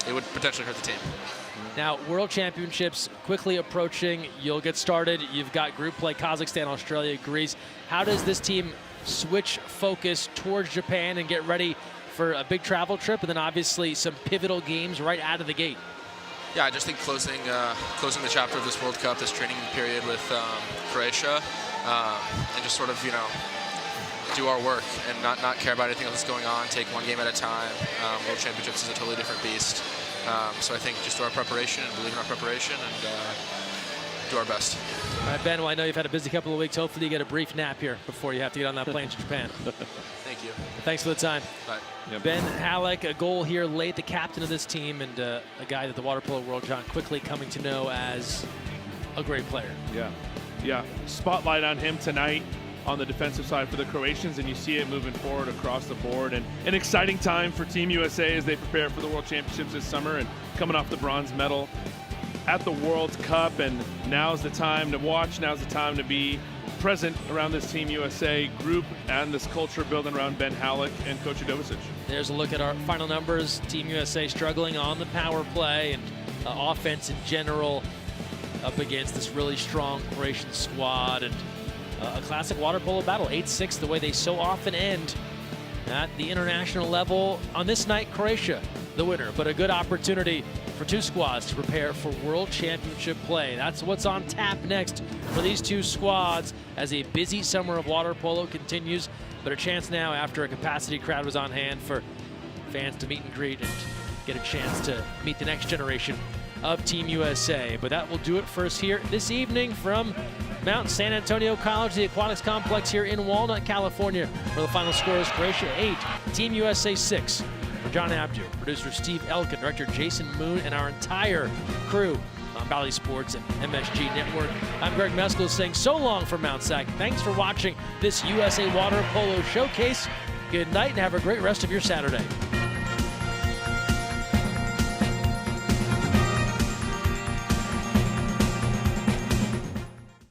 it would potentially hurt the team. Now, World Championships quickly approaching. You'll get started. You've got group play, Kazakhstan, Australia, Greece. How does this team switch focus towards Japan and get ready for a big travel trip, and then obviously some pivotal games right out of the gate? Yeah, I just think closing the chapter of this World Cup, this training period with Croatia, and just sort of do our work and not care about anything else that's going on. Take one game at a time. World Championships is a totally different beast. So I think just do our preparation and believe in our preparation, and do our best. All right, Ben, well, I know you've had a busy couple of weeks. Hopefully you get a brief nap here before you have to get on that plane to Japan. Thank you. Thanks for the time. Bye. Yep. Ben Halleck, a goal here late, the captain of this team, and a guy that the Water Polo World John quickly coming to know as a great player. Yeah. Spotlight on him tonight on the defensive side for the Croatians, and you see it moving forward across the board. And an exciting time for Team USA as they prepare for the World Championships this summer and coming off the bronze medal at the World Cup. And now's the time to watch. Now's the time to be present around this Team USA group and this culture building around Ben Halleck and Coach Udovicic. There's a look at our final numbers. Team USA struggling on the power play and offense in general up against this really strong Croatian squad, and a classic water polo battle, 8-6, the way they so often end at the international level. On this night, Croatia, the winner, but a good opportunity for two squads to prepare for World Championship play. That's what's on tap next for these two squads as a busy summer of water polo continues, but a chance now after a capacity crowd was on hand for fans to meet and greet and get a chance to meet the next generation of Team USA. But that will do it for us here this evening from Mount San Antonio College, the aquatics complex here in Walnut, California, where the final score is Croatia 8, Team USA 6. For John Abdu, producer Steve Elkin, director Jason Moon, and our entire crew on Bally Sports and MSG Network, I'm Greg Meskel saying so long from Mount Sac. Thanks for watching this USA Water Polo Showcase. Good night and have a great rest of your Saturday.